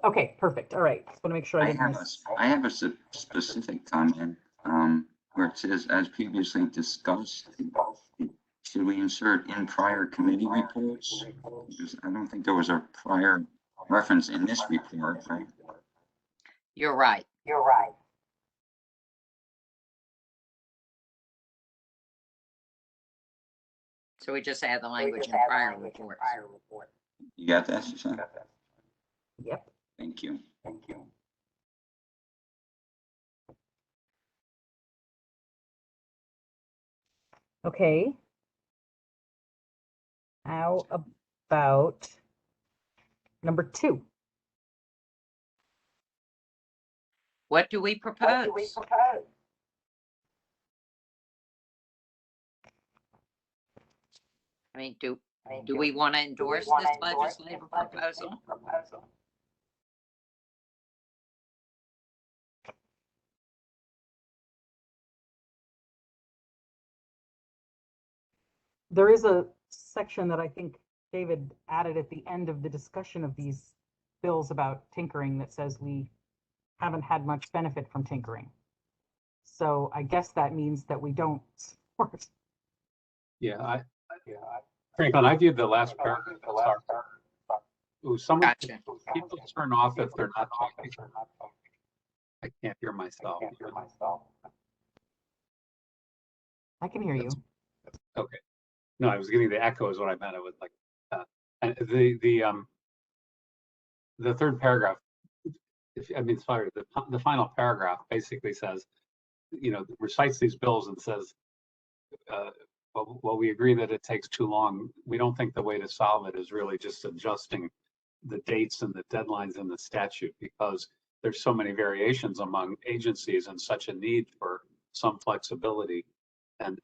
Okay, perfect. All right. Just want to make sure I didn't miss. I have a specific comment where it says, as previously discussed, should we insert in prior committee reports? Because I don't think there was a prior reference in this report, right? You're right. So we just add the language in prior reports. You got that, Susan? Yep. Thank you. Okay. How about number 2? What do we propose? I mean, do we want to endorse this legislative proposal? There is a section that I think David added at the end of the discussion of these bills about tinkering that says we haven't had much benefit from tinkering. So I guess that means that we don't support. Yeah, Franklin, I viewed the last paragraph. Some people turn off if they're not talking. I can't hear myself. I can hear you. Okay. No, I was getting the echo is what I meant. I was like, and the third paragraph, the final paragraph basically says, recites these bills and says, well, we agree that it takes too long. We don't think the way to solve it is really just adjusting the dates and the deadlines in the statute, because there's so many variations among agencies and such a need for some flexibility, and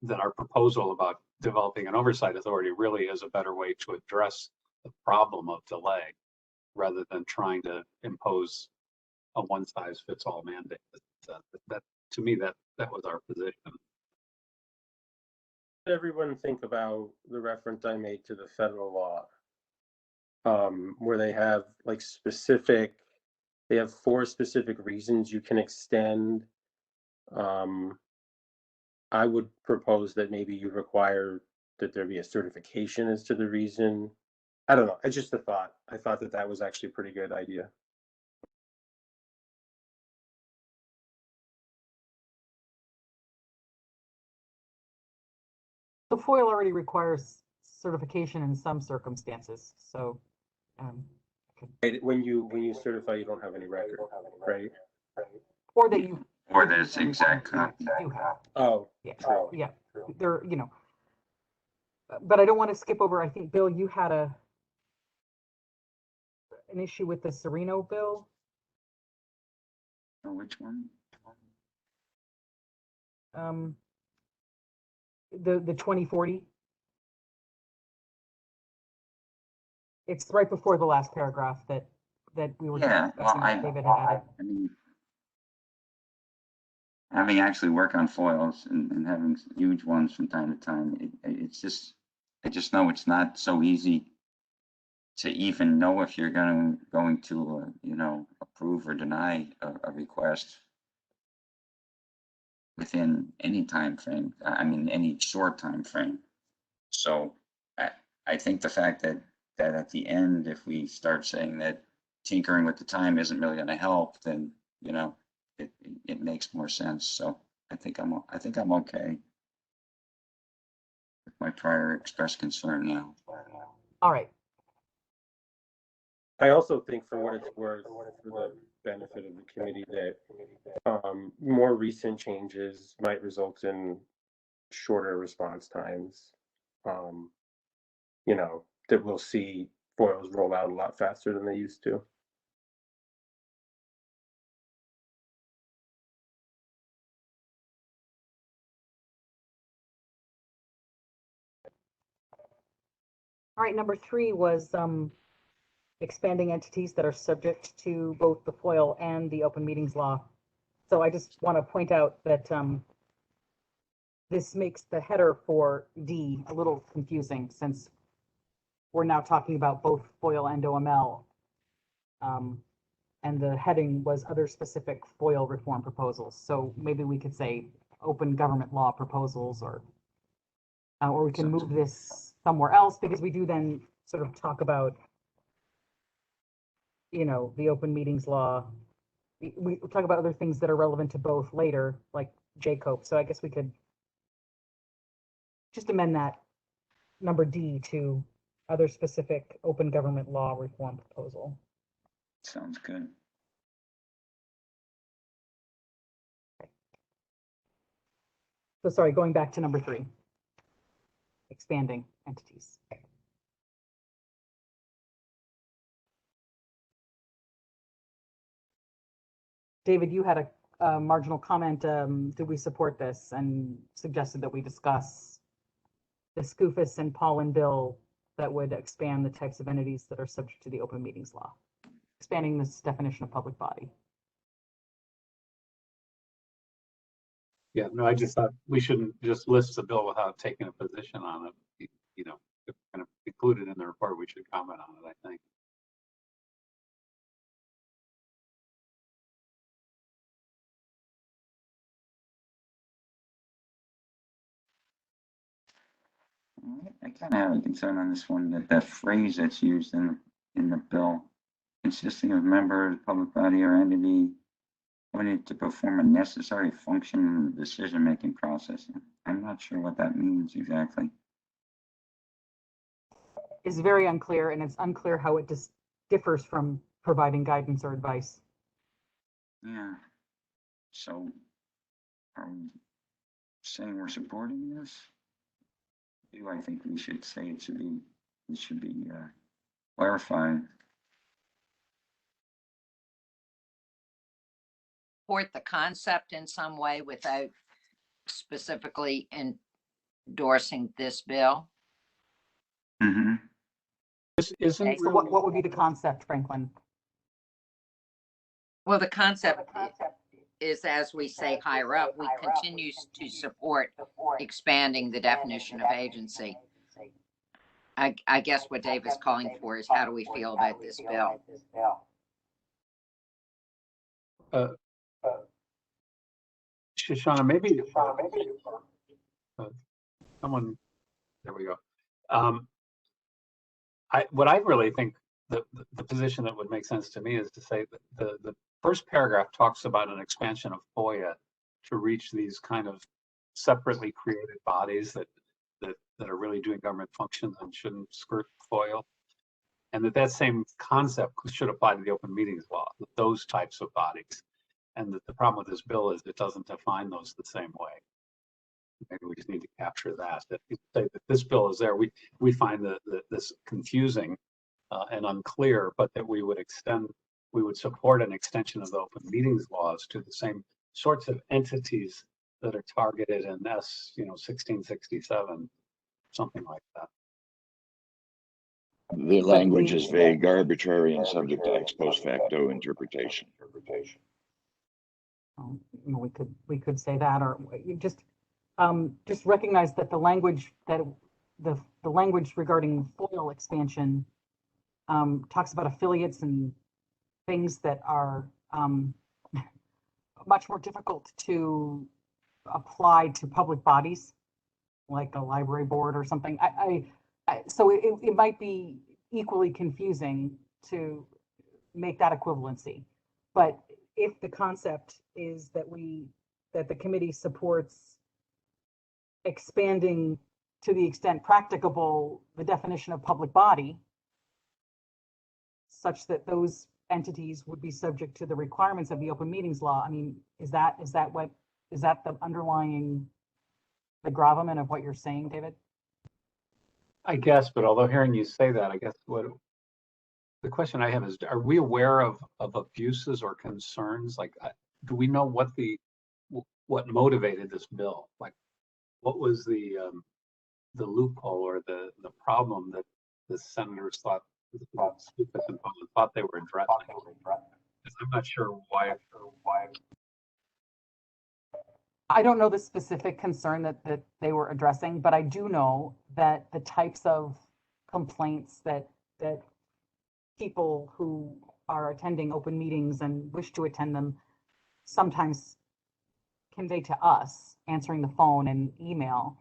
that our proposal about developing an oversight authority really is a better way to address the problem of delay rather than trying to impose a one-size-fits-all mandate. That to me, that was our position. Everyone think about the reference I made to the federal law, where they have they have 4 specific reasons you can extend. I would propose that maybe you require that there be a certification as to the reason. I don't know. It's just a thought. I thought that was actually a pretty good idea. The FOIL already requires certification in some circumstances, so when you certify, you don't have any record, right? Or that you Or this exact copy. do have. Oh, Yeah, true. yeah. There, but I don't want to skip over. I think Bill, you had an issue with the Serino bill. Oh, which one? The 2040. It's right before the last paragraph that we were Yeah, well, discussing. David had added. I mean, having actually work on foils and having huge ones from time to time, I just know it's not so easy to even know if you're going to, you know, approve or deny a request within any time frame. I mean, any short time frame. So I think the fact that at the end, if we start saying that tinkering with the time isn't really going to help, then, you know, it makes more sense. So I think I'm okay with my prior expressed concern now. All right. I also think, for what it's worth, for the benefit of the committee, that more recent changes might result in shorter response times. You know, that we'll see foils roll out a lot faster than they used to. All right, number 3 was expanding entities that are subject to both the FOIL and the open meetings law. So I just want to point out that this makes the header for D a little confusing, since we're now talking about both FOIL and OML. And the heading was other specific FOIL reform proposals. So maybe we could say open government law proposals, or we can move this somewhere else, because we do then sort of talk about, you know, the open meetings law. We talk about other things that are relevant to both later, like JCOPE. So I guess we could just amend that number D to other specific open government law reform proposal. Sounds good. So sorry, going back to number 3, expanding entities. David, you had a marginal comment. Did we support this, and suggested that we discuss the SCUFUS and Pollen bill that would expand the types of entities that are subject to the open meetings law, expanding this definition of public body. Yeah, no, I just thought we shouldn't just list the bill without taking a position on it. You know, if we're going to include it in the report, we should comment on it, I think. I kind of have a concern on this one, that the phrase that's used in the bill, consisting of members, public body or entity, appointed to perform a necessary function in the decision-making process. I'm not sure what that means exactly. Is very unclear, and it's unclear how it differs from providing guidance or advice. Yeah. So, are we saying we're supporting this? Do I think we should say it should be clarified? Support the concept in some way without specifically endorsing this bill. Mm-hmm. Isn't Okay. So what would be the concept, Franklin? Well, the concept is, as we say higher up, we continue to support expanding the definition of agency. I guess what Dave is calling for is, how do we feel about this bill? Shoshana, maybe someone, there we go. What I really think the position that would make sense to me is to say that the first paragraph talks about an expansion of FOIA to reach these kind of separately created bodies that are really doing government functions and shouldn't skirt FOIL, and that same concept should apply to the open meetings law, those types of bodies. And that the problem with this bill is it doesn't define those the same way. Maybe we just need to capture that. That say that this bill is there. We find this confusing and unclear, but that we would support an extension of the open meetings laws to the same sorts of entities that are targeted in 1667, something like that. The language is vague, arbitrary, and subject to ex post facto interpretation. You know, we could say that, or you just recognize that the language the language regarding FOIL expansion talks about affiliates and things that are much more difficult to apply to public bodies, like a library board or something. So it might be equally confusing to make that equivalency. But if the concept is that the committee supports expanding to the extent practicable the definition of public body, such that those entities would be subject to the requirements of the open meetings law, I mean, is that the underlying, the gravamen of what you're saying, David? I guess, but although hearing you say that, I guess what the question I have is, are we aware of abuses or concerns? Like, do we know what motivated this bill? Like, what was the loophole or the problem that the senators thought they were addressing? I'm not sure why. I don't know the specific concern that they were addressing, but I do know that the types of complaints that people who are attending open meetings and wish to attend them sometimes convey to us, answering the phone and email,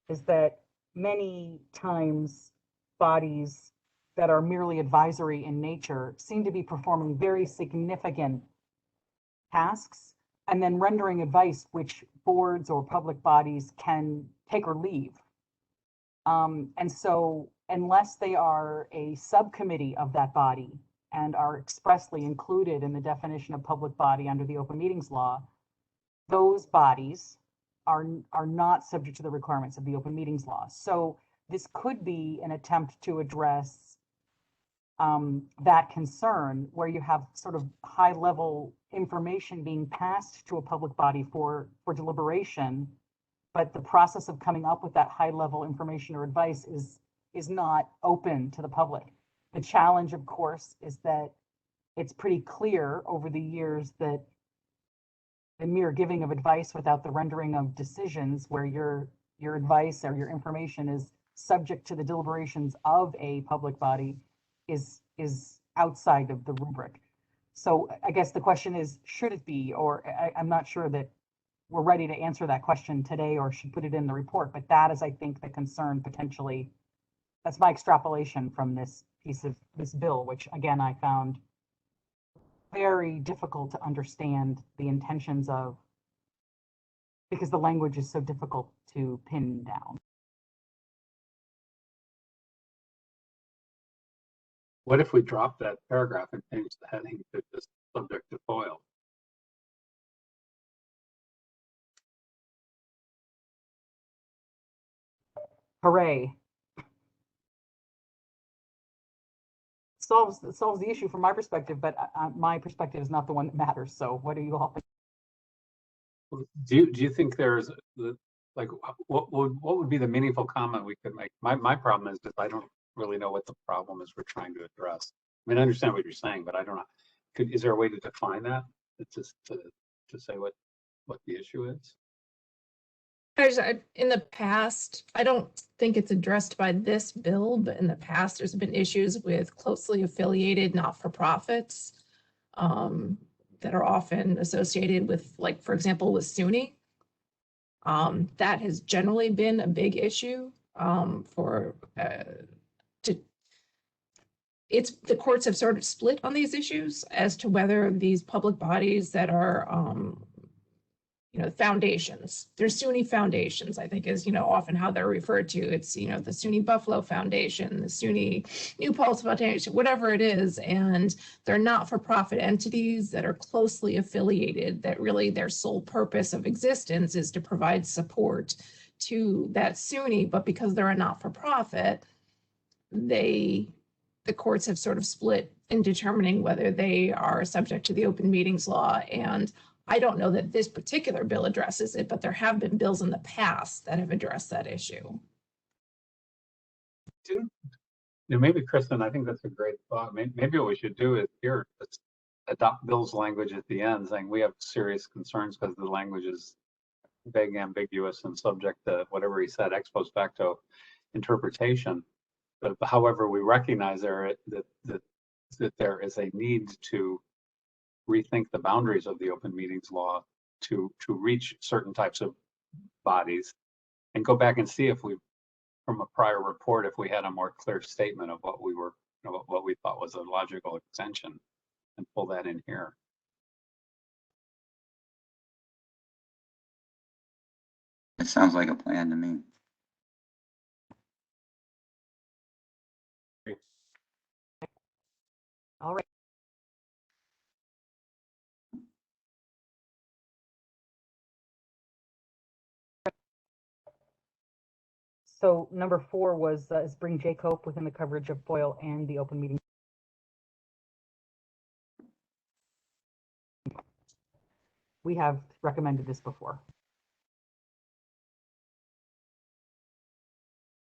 is that many times bodies that are merely advisory in nature seem to be performing very significant tasks and then rendering advice which boards or public bodies can take or leave. And so unless they are a subcommittee of that body and are expressly included in the definition of public body under the open meetings law, those bodies are not subject to the requirements of the open meetings law. So this could be an attempt to address that concern, where you have sort of high level information being passed to a public body for deliberation, but the process of coming up with that high level information or advice is not open to the public. The challenge, of course, is that it's pretty clear over the years that the mere giving of advice without the rendering of decisions, where your advice or your information is subject to the deliberations of a public body, is outside of the rubric. So I guess the question is, should it be, or I'm not sure that we're ready to answer that question today or should put it in the report, but that is, I think, the concern potentially. That's my extrapolation from this piece of this bill, which again, I found very difficult to understand the intentions of, because the language is so difficult to pin down. What if we drop that paragraph and change the heading to just subject to FOIL? Hooray. Solves the issue from my perspective, but my perspective is not the one that matters. So what do you all think? Do you think there's like what would be the meaningful comment we could make? My problem is that I don't really know what the problem is we're trying to address. I mean, I understand what you're saying, but I don't know. Is there a way to define that? It's just to say what the issue is? In the past, I don't think it's addressed by this bill, but in the past, there's been issues with closely affiliated not-for-profits that are often associated with, like, for example, with SUNY. That has generally been a big issue the courts have sort of split on these issues as to whether these public bodies that are foundations. There's SUNY foundations, I think, is, often how they're referred to. It's, the SUNY Buffalo Foundation, the SUNY New Paltz Foundation, whatever it is. And they're not-for-profit entities that are closely affiliated, that really their sole purpose of existence is to provide support to that SUNY. But because they're a not-for-profit, the courts have sort of split in determining whether they are subject to the open meetings law. And I don't know that this particular bill addresses it, but there have been bills in the past that have addressed that issue. Maybe, Kristen, I think that's a great thought. Maybe what we should do is here, adopt Bill's language at the end, saying we have serious concerns because the language is vague, ambiguous, and subject to whatever he said, ex post facto interpretation. But however, we recognize that there is a need to rethink the boundaries of the open meetings law to reach certain types of bodies, and go back and see if we, from a prior report, if we had a more clear statement of what we were, what we thought was a logical extension, and pull that in here. It sounds like a plan to me. All right. So number 4 was is bring J. Cope within the coverage of FOIL and the open meeting. We have recommended this before.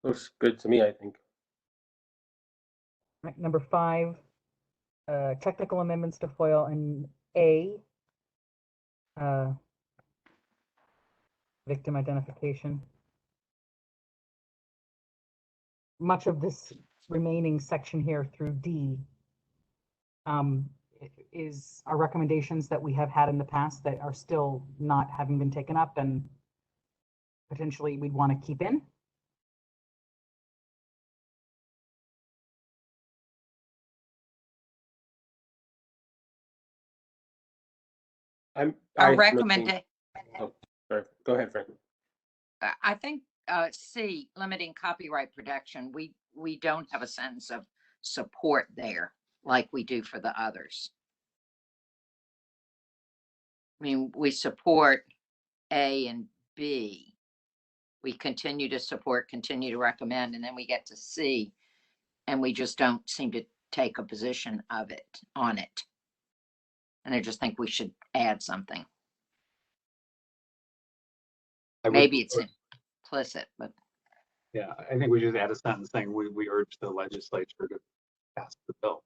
Looks good to me, I think. Right, number 5, technical amendments to FOIL and A, victim identification. Much of this remaining section here through D is our recommendations that we have had in the past that are still not having been taken up and potentially we'd want to keep in. Our recommendation. Oh, sorry. Go ahead, Frank. I think C, limiting copyright protection. We don't have a sentence of support there like we do for the others. I mean, we support A and B. We continue to support, continue to recommend, and then we get to C, and we just don't seem to take a position of it on it. And I just think we should add something. Maybe it's implicit, but yeah, I think we should add a sentence saying we urge the legislature to pass the bill.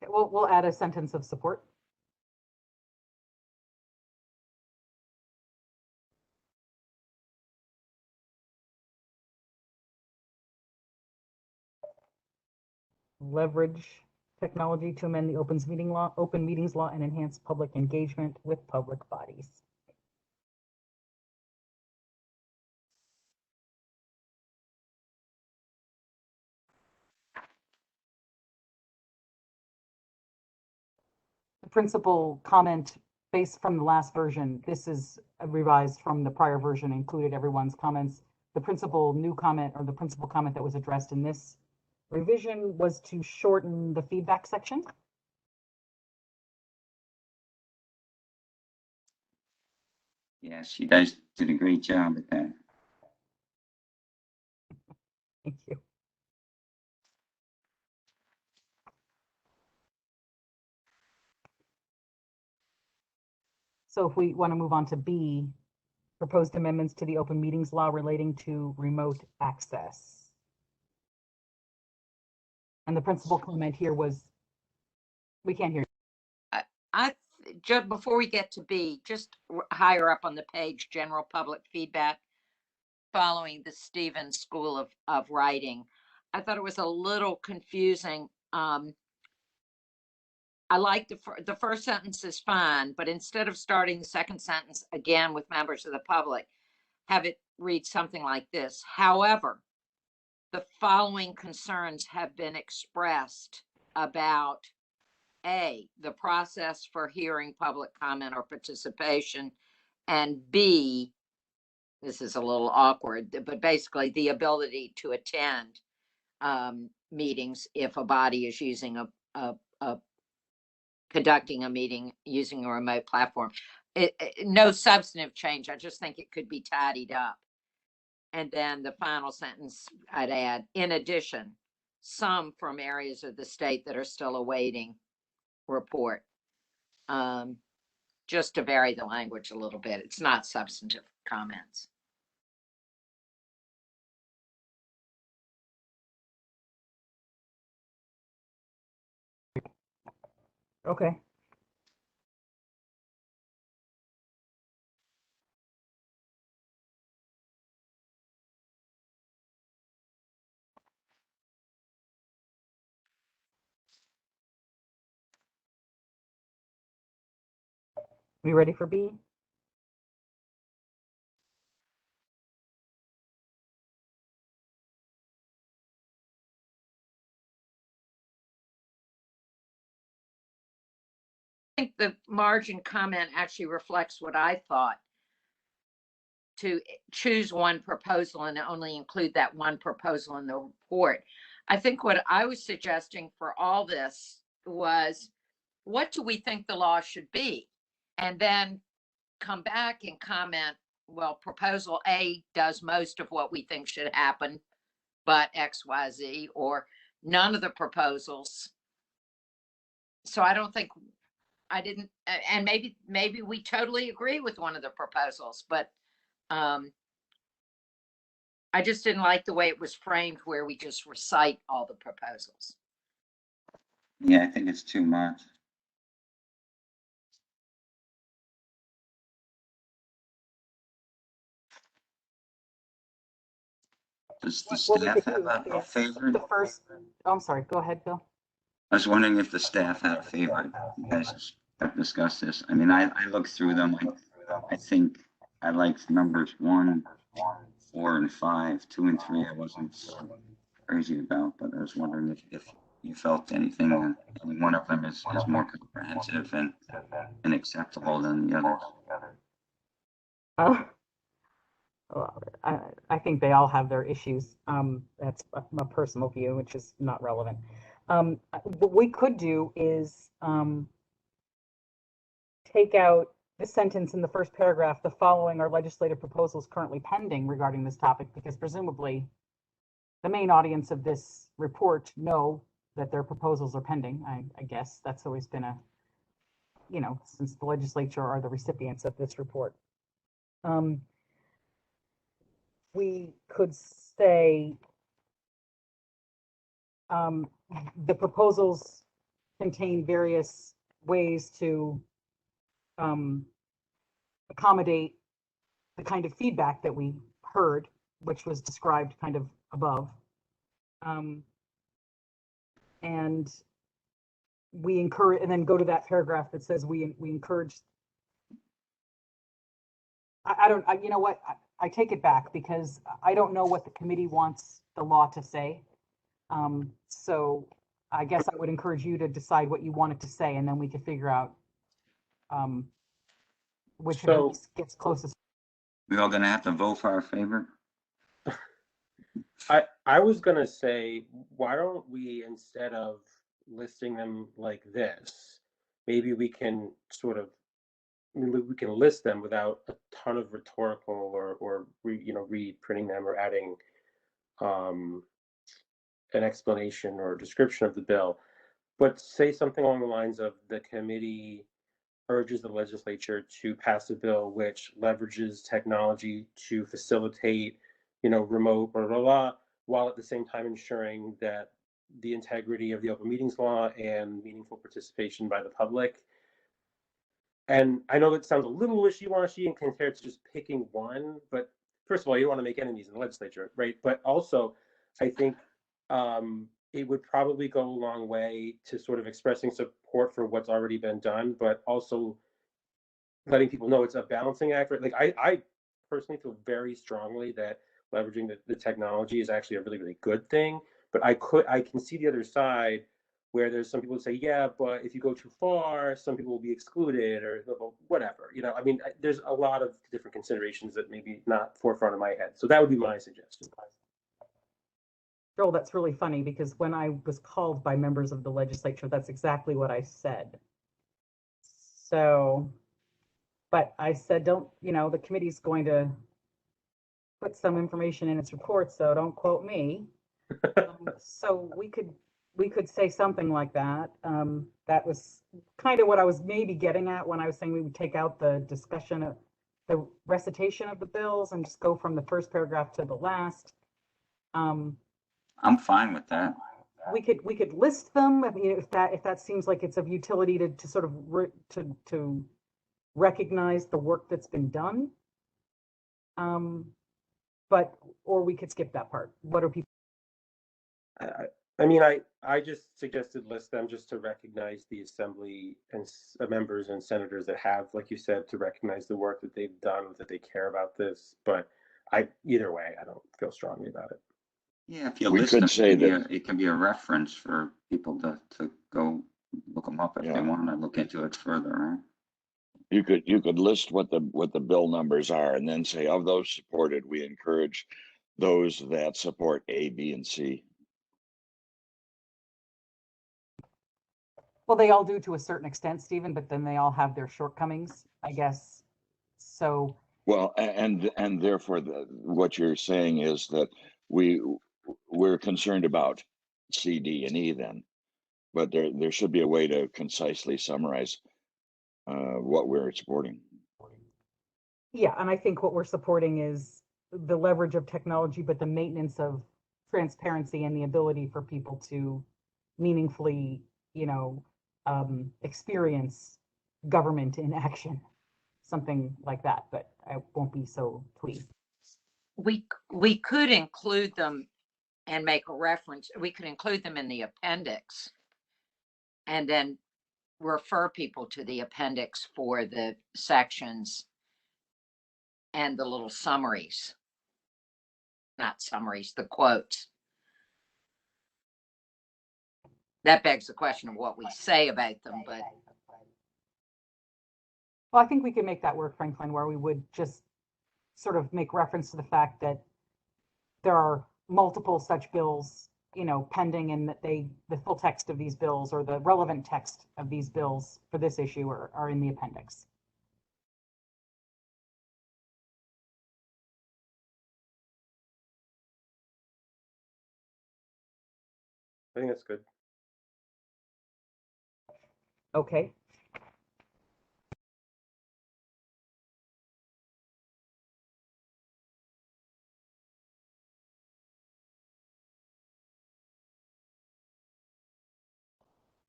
We'll add a sentence of support. Leverage technology to amend the open meetings law and enhance public engagement with public bodies. The principal comment based from the last version, this is revised from the prior version, included everyone's comments. The principal new comment, or the principal comment that was addressed in this revision, was to shorten the feedback section. Yes, you guys did a great job at that. Thank you. So if we want to move on to B, proposed amendments to the open meetings law relating to remote access. And the principal comment here was, we can't hear you. Just before we get to B, just higher up on the page, general public feedback, following the Stevens School of Writing. I thought it was a little confusing. I like the first sentence is fine, but instead of starting the second sentence again with members of the public, have it read something like this. However, the following concerns have been expressed about A, the process for hearing public comment or participation, and B, this is a little awkward, but basically the ability to attend meetings if a body is using conducting a meeting using a remote platform. No substantive change. I just think it could be tidied up. And then the final sentence I'd add, in addition, some from areas of the state that are still awaiting report. Just to vary the language a little bit. It's not substantive comments. Okay. We ready for B? I think the margin comment actually reflects what I thought, to choose one proposal and only include that one proposal in the report. I think what I was suggesting for all this was, what do we think the law should be? And then come back and comment, well, proposal A does most of what we think should happen, but XYZ, or none of the proposals. So I don't think, I didn't, and maybe we totally agree with one of the proposals, but I just didn't like the way it was framed, where we just recite all the proposals. Yeah, I think it's too much. Does the What we staff could do have a is favorite? the first, oh, I'm sorry, go ahead, Bill. I was wondering if the staff had a favorite. You guys have discussed this. I mean, I looked through them. I think I liked numbers 1, 4, and 5. 2 and 3 I wasn't so crazy about, but I was wondering if you felt anything, any one of them is more comprehensive and acceptable than the others. Well, I think they all have their issues. That's a personal view, which is not relevant. What we could do is take out the sentence in the first paragraph, the following are legislative proposals currently pending regarding this topic, because presumably the main audience of this report know that their proposals are pending. I guess that's always been a, since the legislature are the recipients of this report. We could say the proposals contain various ways to accommodate the kind of feedback that we heard, which was described kind of above. And we encourage, and then go to that paragraph that says we encourage. You know what? I take it back, because I don't know what the committee wants the law to say. So I guess I would encourage you to decide what you want it to say, and then we can figure out which of these gets closest. We all gonna have to vote for our favorite? I was gonna say, why don't we, instead of listing them like this, maybe we can we can list them without a ton of rhetorical or reprinting them or adding an explanation or description of the bill, but say something along the lines of, the committee urges the legislature to pass a bill which leverages technology to facilitate, remote blah, blah, blah, while at the same time ensuring that the integrity of the open meetings law and meaningful participation by the public. And I know that sounds a little wishy-washy and compared to just picking one, but first of all, you don't want to make enemies in the legislature, right? But also, I think it would probably go a long way to sort of expressing support for what's already been done, but also letting people know it's a balancing act. Right? Like I personally feel very strongly that leveraging the technology is actually a really, really good thing. But I can see the other side, where there's some people who say, yeah, but if you go too far, some people will be excluded or whatever. I mean, there's a lot of different considerations that maybe not forefront of my head. So that would be my suggestion. Joel, that's really funny, because when I was called by members of the legislature, that's exactly what I said. So, but I said, don't, the committee's going to put some information in its report, so don't quote me. So we could say something like that. That was kind of what I was maybe getting at when I was saying we would take out the discussion of the recitation of the bills and just go from the first paragraph to the last. I'm fine with that. we could list them. I mean, if that seems like it's of utility to sort of to recognize the work that's been done. But or we could skip that part. What are people? I mean, I just suggested list them just to recognize the assembly and members and senators that have, like you said, to recognize the work that they've done, that they care about this. But either way, I don't feel strongly about it. Yeah, if you We list could them, say that- it can be a reference for people to go look them up if they Yeah. want to look into it further, right? You could list what the bill numbers are and then say of those supported, we encourage those that support A, B, and C. Well, they all do to a certain extent, Stephen, but then they all have their shortcomings, I guess. So Well, and therefore what you're saying is that we're concerned about C, D, and E then, but there should be a way to concisely summarize what we're supporting. yeah, and I think what we're supporting is the leverage of technology, but the maintenance of transparency and the ability for people to meaningfully, experience government in action, something like that. But I won't be so twee. We could include them and make a reference. We could include them in the appendix and then refer people to the appendix for the sections and the little summaries. Not summaries, the quotes. That begs the question of what we say about them, but Well, I think we can make that work, Franklin, where we would just sort of make reference to the fact that there are multiple such bills, pending, and that the full text of these bills or the relevant text of these bills for this issue are in the appendix. I think that's good. Okay.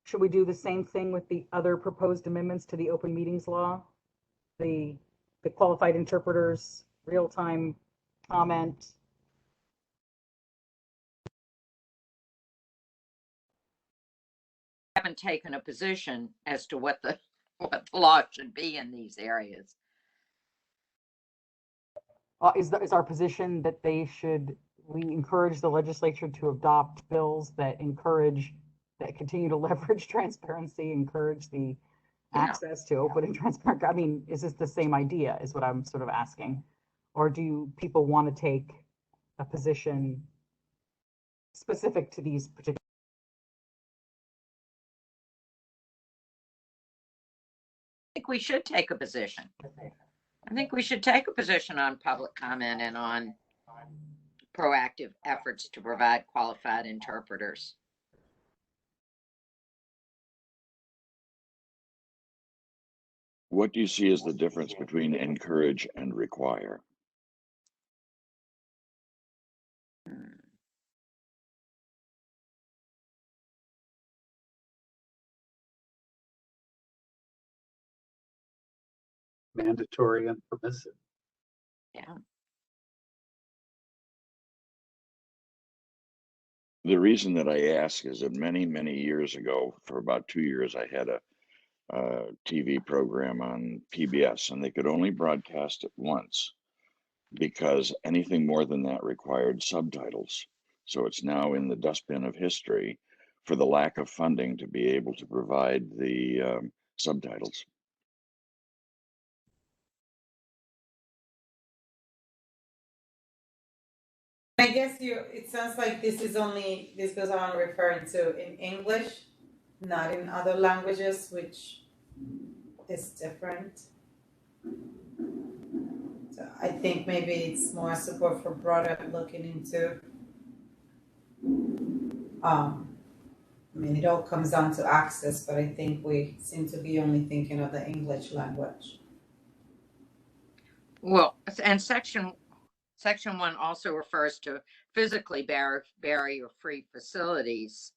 Should we do the same thing with the other proposed amendments to the open meetings law? The qualified interpreters, real-time comment. haven't taken a position as to what the law should be in these areas. Is our position that we encourage the legislature to adopt bills that continue to leverage transparency, encourage the access to open and transparent? I mean, is this the same idea is what I'm sort of asking? Or do people want to take a position specific to these particular? I think we should take a position. I think we should take a position on public comment and on proactive efforts to provide qualified interpreters. What do you see as the difference between encourage and require? Mandatory and permissive. Yeah. The reason that I ask is that many, many years ago, for about 2 years, I had a TV program on PBS, and they could only broadcast it once because anything more than that required subtitles. So it's now in the dustbin of history for the lack of funding to be able to provide the subtitles. I guess it sounds like this goes on referring to in English, not in other languages, which is different. So I think maybe it's more support for broader looking into, I mean, it all comes down to access, but I think we seem to be only thinking of the English language. Well, and section 1 also refers to physically barrier-free facilities.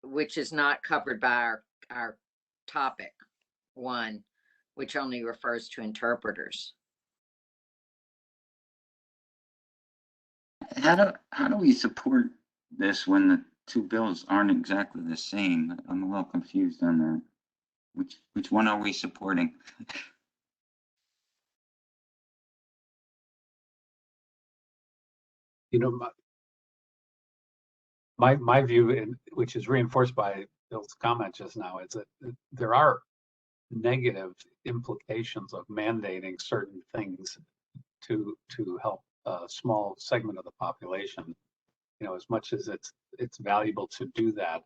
which is not covered by our topic one, which only refers to interpreters. How do we support this when the two bills aren't exactly the same? I'm a little confused on that. Which one are we supporting? You know, my view, which is reinforced by Bill's comment just now, is that there are negative implications of mandating certain things to help a small segment of the population. You know, as much as it's valuable to do that,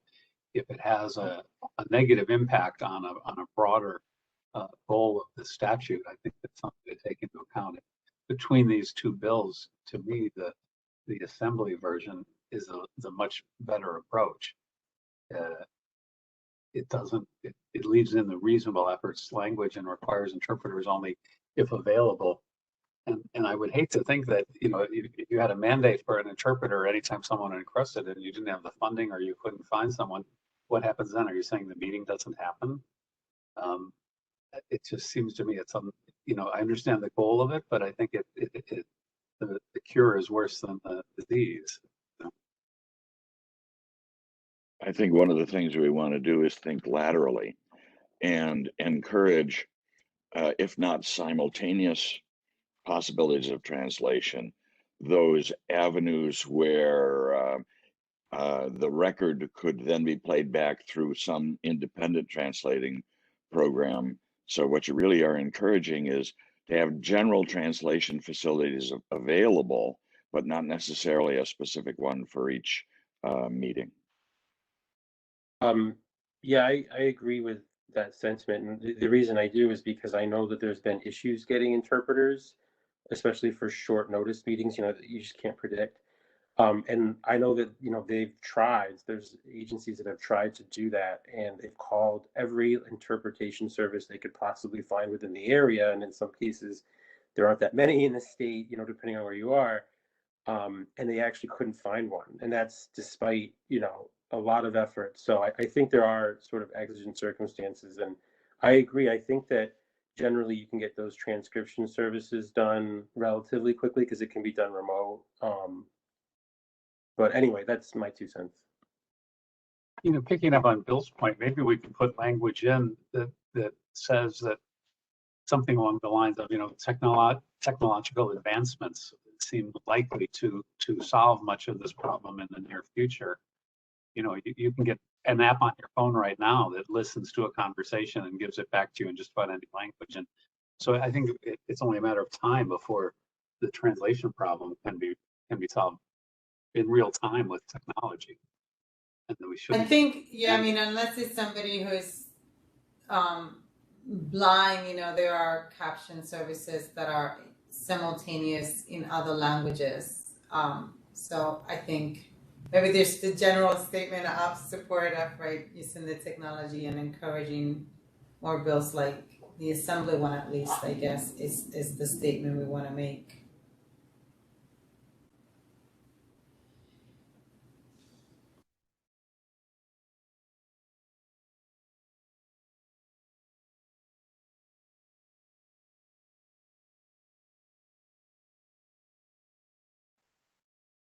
if it has a negative impact on a broader goal of the statute, I think that's something to take into account. Between these two bills, to me, the assembly version is a much better approach. It leaves in the reasonable efforts language and requires interpreters only if available. And I would hate to think that, you know, if you had a mandate for an interpreter anytime someone requested it and you didn't have the funding or you couldn't find someone, what happens then? Are you saying the meeting doesn't happen? It just seems to me it's you know, I understand the goal of it, but I think the cure is worse than the disease. I think one of the things we want to do is think laterally and encourage, if not simultaneous possibilities of translation, those avenues where the record could then be played back through some independent translating program. So what you really are encouraging is to have general translation facilities available, but not necessarily a specific one for each meeting. Yeah, I agree with that sentiment. And the reason I do is because I know that there's been issues getting interpreters, especially for short notice meetings, you know, that you just can't predict. And I know that, you know, there's agencies that have tried to do that, and they've called every interpretation service they could possibly find within the area. And in some cases, there aren't that many in the state, you know, depending on where you are. And they actually couldn't find one. And that's despite, you know, a lot of effort. So I think there are sort of exigent circumstances. And I agree. I think that generally you can get those transcription services done relatively quickly because it can be done remote. But anyway, that's my 2 cents. You know, picking up on Bill's point, maybe we can put language in that says that something along the lines of, you know, technological advancements seem likely to solve much of this problem in the near future. You know, you can get an app on your phone right now that listens to a conversation and gives it back to you in just about any language. And so I think it's only a matter of time before the translation problem can be solved in real time with technology. And we should. I think, yeah, I mean, unless it's somebody who is blind, you know, there are caption services that are simultaneous in other languages. So I think maybe there's the general statement of support of, right, using the technology and encouraging more bills like the assembly one, at least, I guess, is the statement we want to make.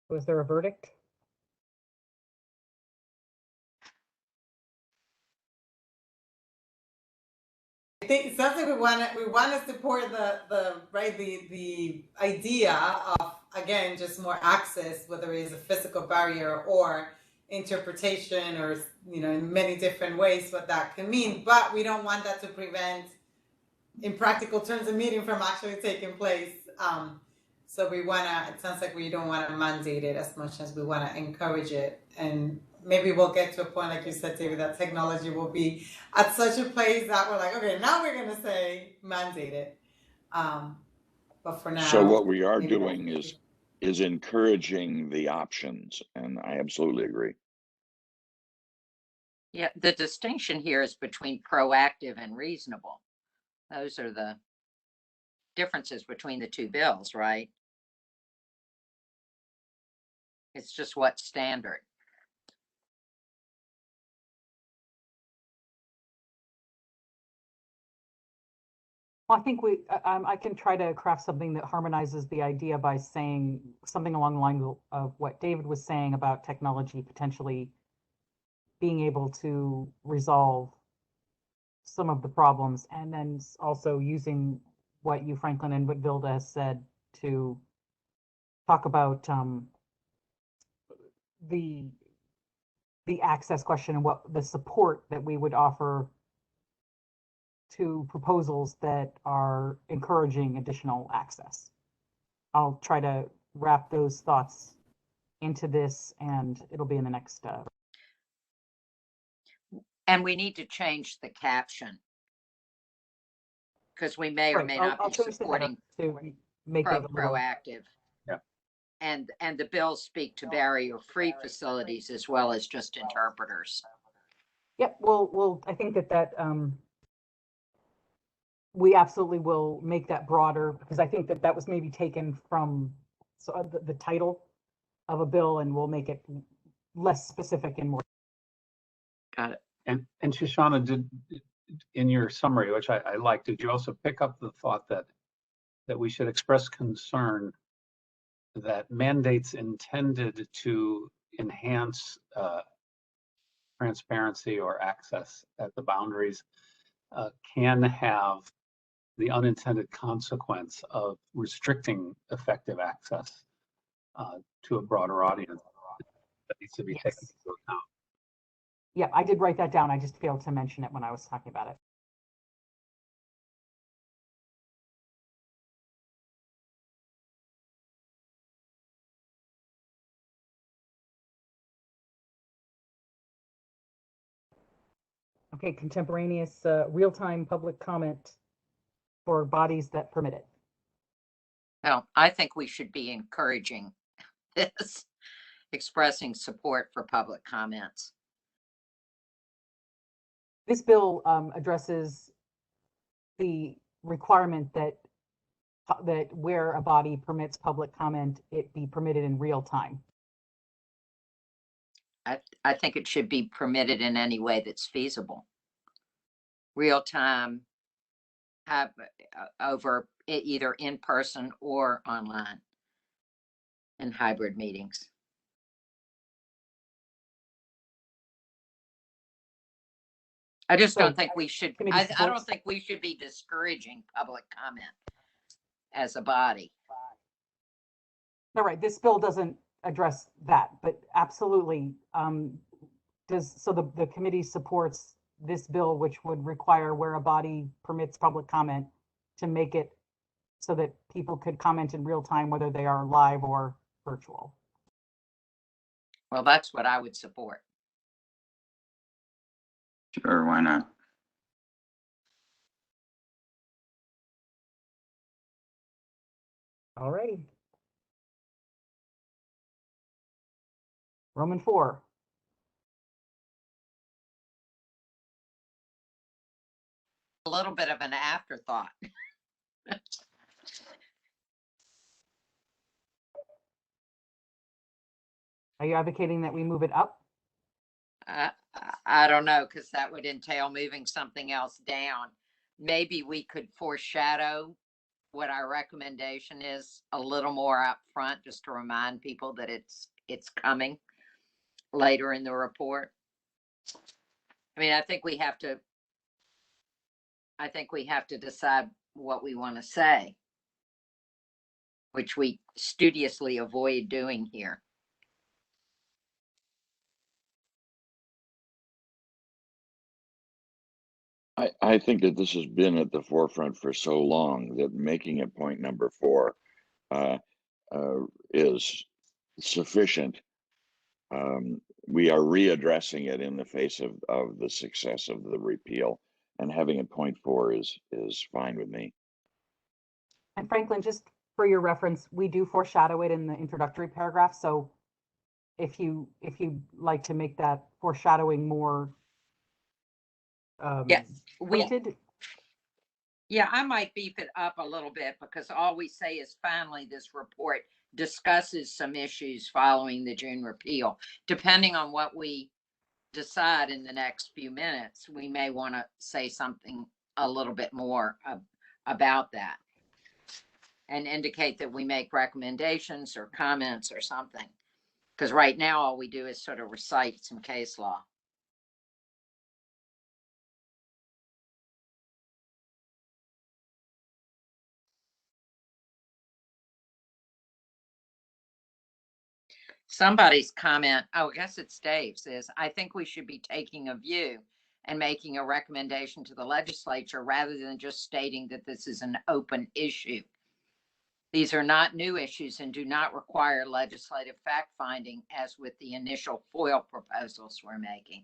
Was there a verdict? I think it sounds like we want to support the idea of, again, just more access, whether it is a physical barrier or interpretation, or, you know, in many different ways what that can mean. But we don't want that to prevent, in practical terms, a meeting from actually taking place. So we want to, it sounds like we don't want to mandate it as much as we want to encourage it. And maybe we'll get to a point, like you said, David, that technology will be at such a place that we're like, okay, now we're going to say mandate it. But for now. So what we are doing is encouraging the options, and I absolutely agree. Yeah, the distinction here is between proactive and reasonable. Those are the differences between the two bills, right? It's just what standard. I think I can try to craft something that harmonizes the idea by saying something along the lines of what David was saying about technology potentially being able to resolve some of the problems, and then also using what you, Franklin, and what Vilda has said to talk about the access question and what the support that we would offer to proposals that are encouraging additional access. I'll try to wrap those thoughts into this, and it'll be in the next. And we need to change the caption because we may or Right, may I'll not be change the supporting to make that a little. proactive. Yeah. And the bills speak to barrier-free facilities as well as just interpreters. Yep, well, I think that we absolutely will make that broader, because I think that was maybe taken from the title of a bill, and we'll make it less specific and more. Got it. And Shoshana, did in your summary, which I like, did you also pick up the thought that we should express concern that mandates intended to enhance transparency or access at the boundaries can have the unintended consequence of restricting effective access to a broader audience that needs to be taken into account. Yeah, I did write that down. I just failed to mention it when I was talking about it. Okay, contemporaneous real-time public comment for bodies that permit it. Well, I think we should be encouraging this, expressing support for public comments. This bill addresses the requirement that where a body permits public comment, it be permitted in real time. I think it should be permitted in any way that's feasible. Real time, have over either in person or online in hybrid meetings. I just don't think we should, I don't think we should be discouraging public comment as a body. All right, this bill doesn't address that, but absolutely the committee supports this bill, which would require where a body permits public comment to make it so that people could comment in real time, whether they are live or virtual. Well, that's what I would support. Sure, why not? All righty. Roman 4. A little bit of an afterthought. Are you advocating that we move it up? I don't know, because that would entail moving something else down. Maybe we could foreshadow what our recommendation is a little more up front, just to remind people that it's coming later in the report. I mean, I think we have to decide what we want to say, which we studiously avoid doing here. I think that this has been at the forefront for so long that making it point number 4 is sufficient. We are readdressing it in the face of the success of the repeal, and having it point 4 is fine with me. And Franklin, just for your reference, we do foreshadow it in the introductory paragraph. So if you'd like to make that foreshadowing more Yes, pointed. Yeah, I might beef it up a little bit, because all we say is finally this report discusses some issues following the June repeal. Depending on what we decide in the next few minutes, we may want to say something a little bit more about that and indicate that we make recommendations or comments or something. Because right now, all we do is sort of recite some case law. Somebody's comment, oh, I guess it's Dave, says, I think we should be taking a view and making a recommendation to the legislature rather than just stating that this is an open issue. These are not new issues and do not require legislative fact finding as with the initial FOIL proposals we're making.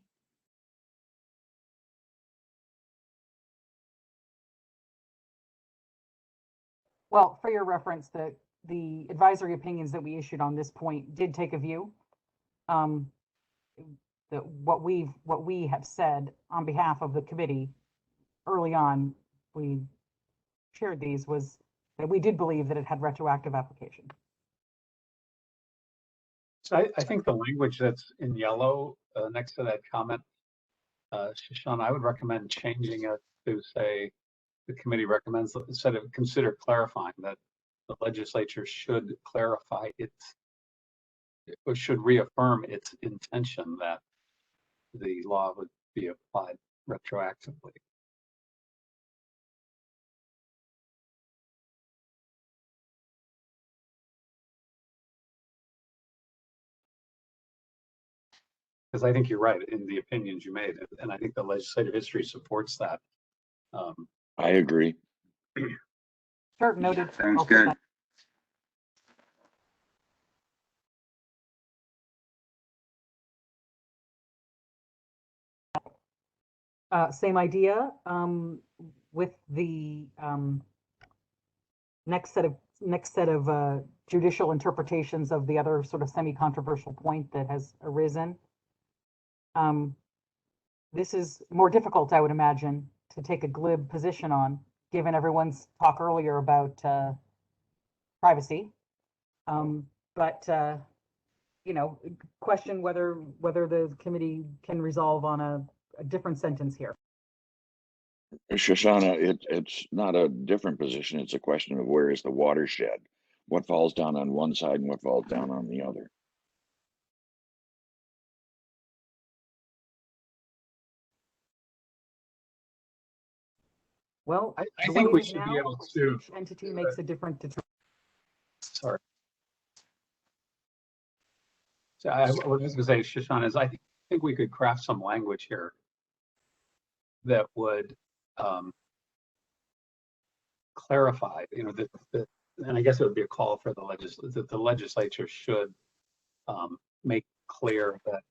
Well, for your reference, the advisory opinions that we issued on this point did take a view. That what we have said on behalf of the committee early on, we shared these, was that we did believe that it had retroactive application. So I think the language that's in yellow next to that comment, Shoshana, I would recommend changing it to say the committee recommends, instead of consider clarifying, that the legislature should clarify its, or should reaffirm its intention that the law would be applied retroactively. Because I think you're right in the opinions you made, and I think the legislative history supports that. I agree. Sure, noted. Sounds good. Same idea with the next set of judicial interpretations of the other sort of semi-controversial point that has arisen. This is more difficult, I would imagine, to take a glib position on, given everyone's talk earlier about privacy. You know, question whether the committee can resolve on a different sentence here. Shoshana, it's not a different position. It's a question of where is the watershed? What falls down on one side and what falls down on the other? Well, I the think way we it is should now, be able to. each entity makes a different determination. Sorry. So what I was going to say, Shoshana, is I think we could craft some language here that would clarify, you know, and I guess it would be a call for the legislature should make clear that,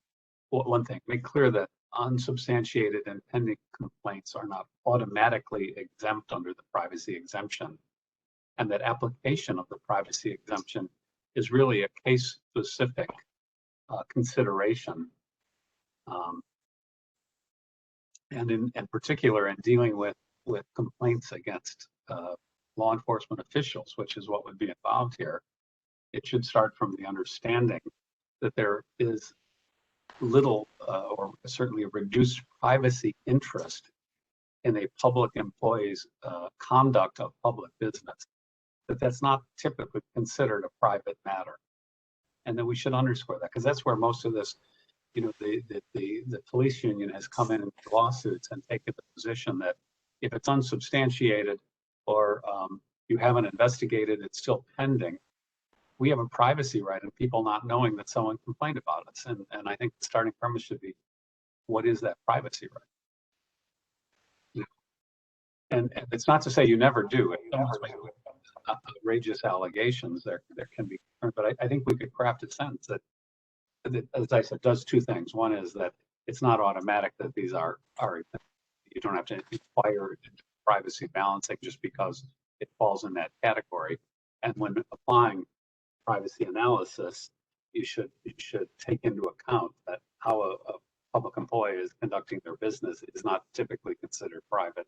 well, one thing, make clear that unsubstantiated and pending complaints are not automatically exempt under the privacy exemption, and that application of the privacy exemption is really a case-specific consideration. And in particular, in dealing with complaints against law enforcement officials, which is what would be involved here, it should start from the understanding that there is little or certainly a reduced privacy interest in a public employee's conduct of public business, that's not typically considered a private matter. And then we should underscore that, because that's where most of this, you know, the police union has come in lawsuits and taken the position that if it's unsubstantiated or you haven't investigated, it's still pending, we have a privacy right and people not knowing that someone complained about us. And I think the starting premise should be, what is that privacy right? You know, and it's not to say you never do. If someone's making outrageous allegations, there can be, but I think we could craft a sentence that, as I said, does two things. One is that it's not automatic that these are you don't have to inquire into privacy balancing just because it falls in that category. And when applying privacy analysis, you should take into account that how a public employee is conducting their business is not typically considered private.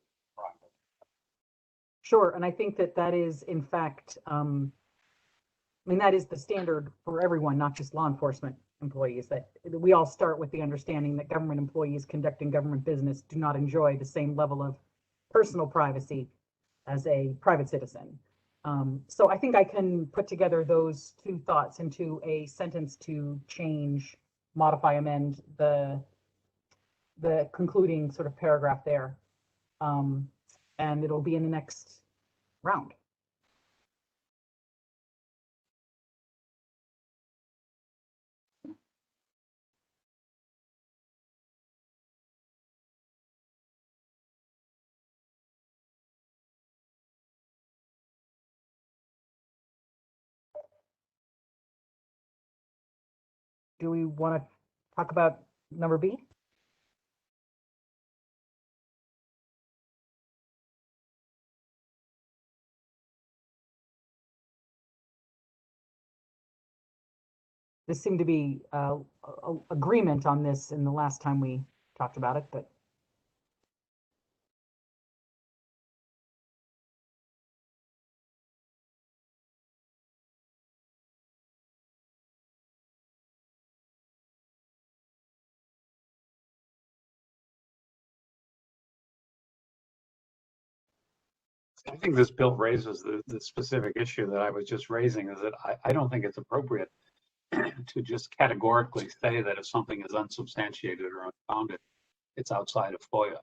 Sure, and I think that is in fact, I mean, that is the standard for everyone, not just law enforcement employees, that we all start with the understanding that government employees conducting government business do not enjoy the same level of personal privacy as a private citizen. So I think I can put together those two thoughts into a sentence to change, modify, amend the concluding sort of paragraph there. And it'll be in the next round. Do we want to talk about number B? There seemed to be agreement on this in the last time we talked about it, but I think this bill raises the specific issue that I was just raising, is that I don't think it's appropriate to just categorically say that if something is unsubstantiated or unfounded, it's outside of FOIA.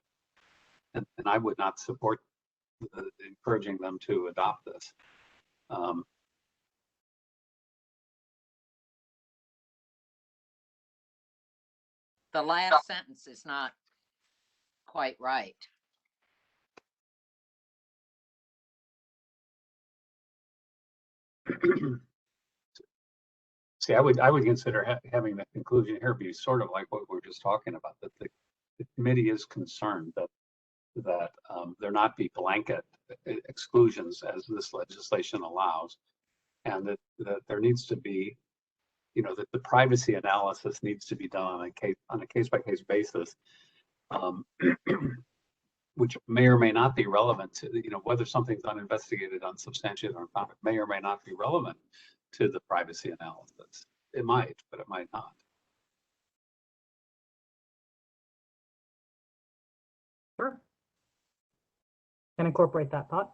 And I would not support encouraging them to adopt this. The last sentence is not quite right. See, I would consider having the conclusion here be sort of like what we're just talking about, that the committee is concerned that there not be blanket exclusions as this legislation allows, and that there needs to be, that the privacy analysis needs to be done on a case by case basis, which may or may not be relevant to, whether something's uninvestigated, unsubstantiated, or unfounded may or may not be relevant to the privacy analysis. It might, but it might not. sure. Can incorporate that thought.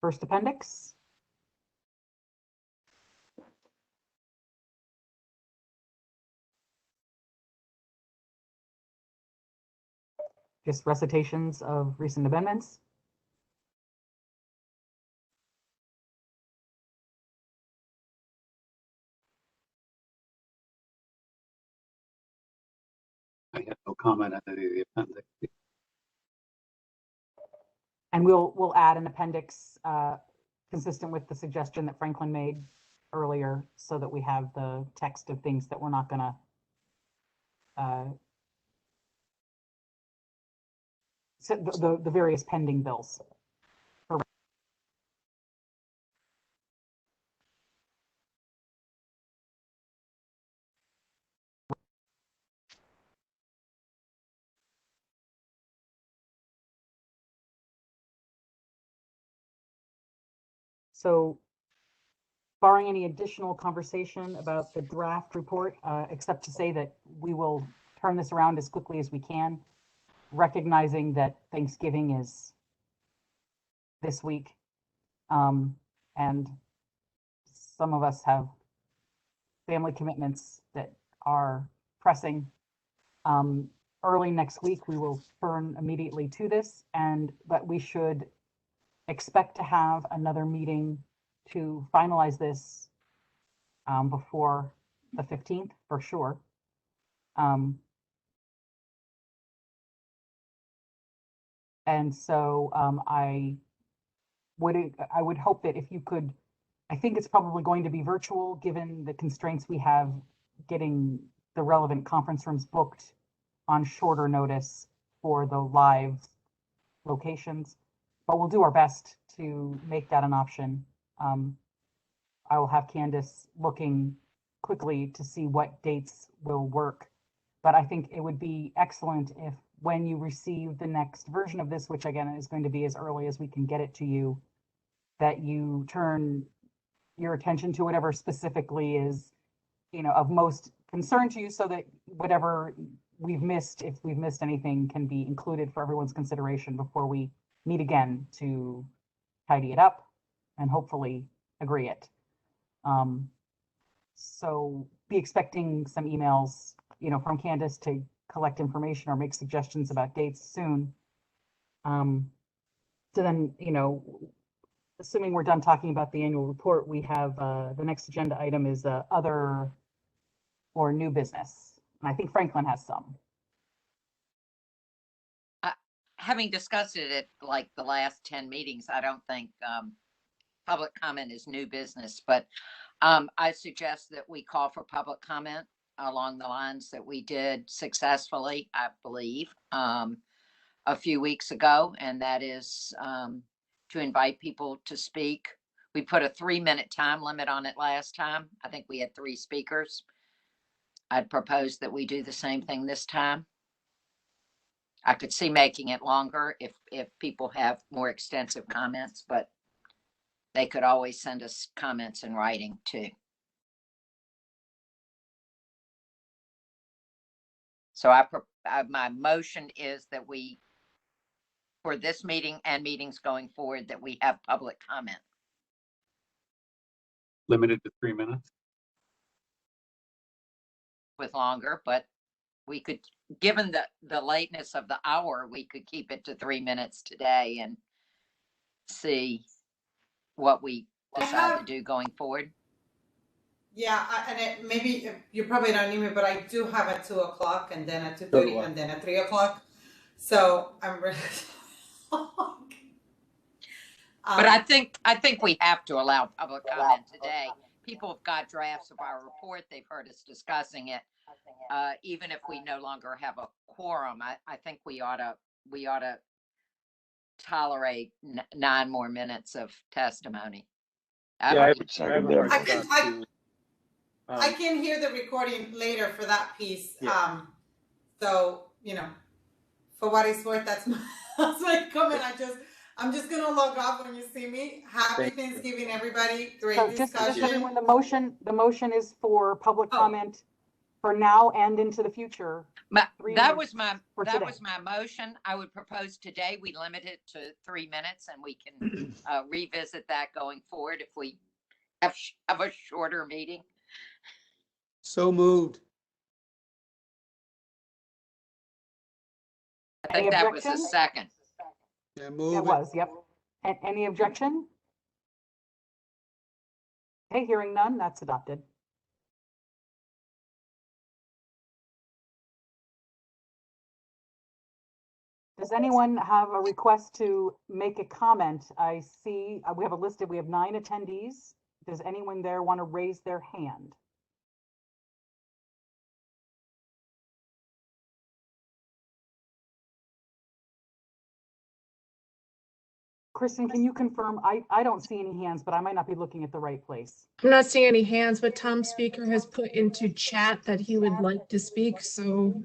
First appendix. Just recitations of recent amendments. I have no comment on any of the appendix. And we'll add an appendix consistent with the suggestion that Franklin made earlier, so that we have the text of things that we're not going to the various pending bills. So barring any additional conversation about the draft report, except to say that we will turn this around as quickly as we can, recognizing that Thanksgiving is this week, and some of us have family commitments that are pressing. Early next week, we will turn immediately to this, but we should expect to have another meeting to finalize this before the 15th for sure. And so I would hope that if you could, I think it's probably going to be virtual given the constraints we have getting the relevant conference rooms booked on shorter notice for the live locations, but we'll do our best to make that an option. I will have Candace looking quickly to see what dates will work, but I think it would be excellent if when you receive the next version of this, which again is going to be as early as we can get it to you, that you turn your attention to whatever specifically is, of most concern to you, so that whatever we've missed, if we've missed anything, can be included for everyone's consideration before we meet again to tidy it up and hopefully agree it. So be expecting some emails, from Candace to collect information or make suggestions about dates soon. So then, assuming we're done talking about the annual report, we have the next agenda item is other or new business. And I think Franklin has some. Having discussed it at like the last 10 meetings, I don't think public comment is new business, but I suggest that we call for public comment along the lines that we did successfully, I believe, a few weeks ago, and that is to invite people to speak. We put a 3-minute time limit on it last time. I think we had 3 speakers. I'd propose that we do the same thing this time. I could see making it longer if people have more extensive comments, but they could always send us comments in writing too. So my motion is that we, for this meeting and meetings going forward, that we have public comment. Limited to 3 minutes. With longer, but we could, given the lateness of the hour, we could keep it to 3 minutes today and see what we decide to do going forward. Yeah, maybe you probably don't need me, but I do have at 2 o'clock and then at 2:30 and then at 3 o'clock. So I'm really. But I think we have to allow public comment today. People have got drafts of our report. They've heard us discussing it. Even if we no longer have a quorum, I think we ought to tolerate 9 more minutes of testimony. I can hear the recording later for that piece. Yeah. So, for what it's worth, that's my comment. I'm just gonna log off when you see me. Happy Thanksgiving, everybody. Great discussion. Just everyone, the motion is for public comment for now and into the future. That was my motion. I would propose today we limit it to 3 minutes, and we can revisit that going forward if we have a shorter meeting. So moved. I think that was a second. Yeah, move it was, yep. Any objection? Okay, hearing none, that's adopted. Does anyone have a request to make a comment? I see we have we have 9 attendees. Does anyone there want to raise their hand? Kristen, can you confirm? I don't see any hands, but I might not be looking at the right place. I'm not seeing any hands, but Tom Speaker has put into chat that he would like to speak. So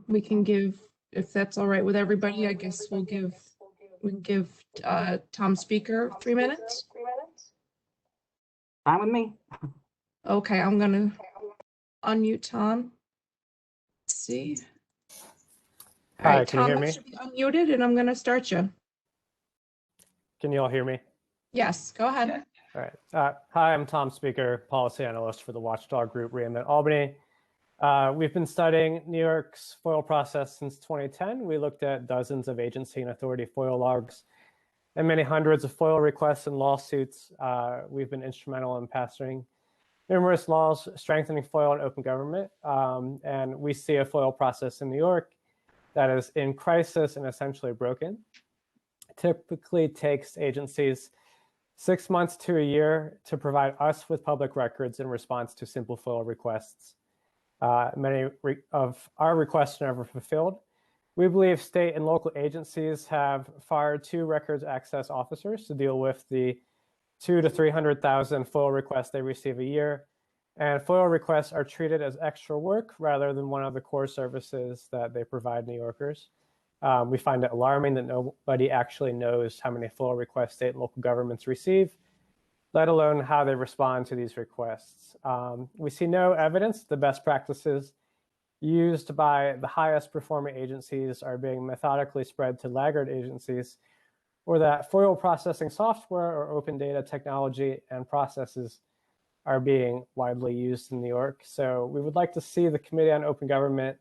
we can give, if that's all right with everybody, I guess we can give Tom Speaker 3 minutes. Fine with me. Okay, I'm gonna unmute Tom. Let's see. All right, can you hear me? You should be unmuted, and I'm gonna start you. Can you all hear me? Yes, go ahead. Yeah. All right. Hi, I'm Tom Speaker, policy analyst for the Watchdog Group, Reammit Albany. We've been studying New York's FOIL process since 2010. We looked at dozens of agency and authority FOIL logs and many hundreds of FOIL requests and lawsuits. We've been instrumental in passing numerous laws strengthening FOIL and open government. And we see a FOIL process in New York that is in crisis and essentially broken. It typically takes agencies 6 months to a year to provide us with public records in response to simple FOIL requests. Many of our requests are never fulfilled. We believe state and local agencies have fired 2 records access officers to deal with the 200,000 to 300,000 FOIL requests they receive a year. And FOIL requests are treated as extra work rather than one of the core services that they provide New Yorkers. We find it alarming that nobody actually knows how many FOIL requests state and local governments receive, let alone how they respond to these requests. We see no evidence that the best practices used by the highest performing agencies are being methodically spread to laggard agencies, or that FOIL processing software or open data technology and processes are being widely used in New York. So we would like to see the Committee on Open Government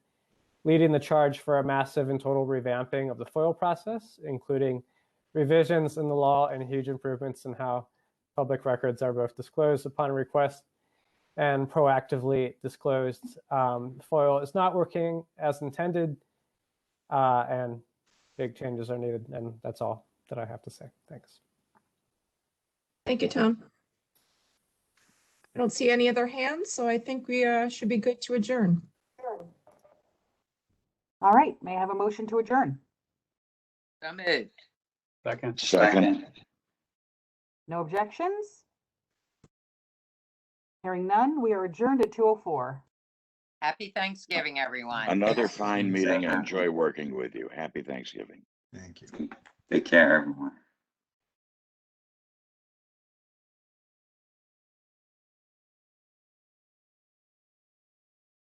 leading the charge for a massive and total revamping of the FOIL process, including revisions in the law and huge improvements in how public records are both disclosed upon request and proactively disclosed. FOIL is not working as intended, and big changes are needed. And that's all that I have to say. Thanks. Thank you, Tom. I don't see any other hands, so I think we should be good to adjourn. All right, may I have a motion to adjourn? So moved. Second. Second. No objections? Hearing none, we are adjourned at 2:04. Happy Thanksgiving, everyone. Another fine meeting. I enjoy working with you. Happy Thanksgiving. Thank you. Take care, everyone.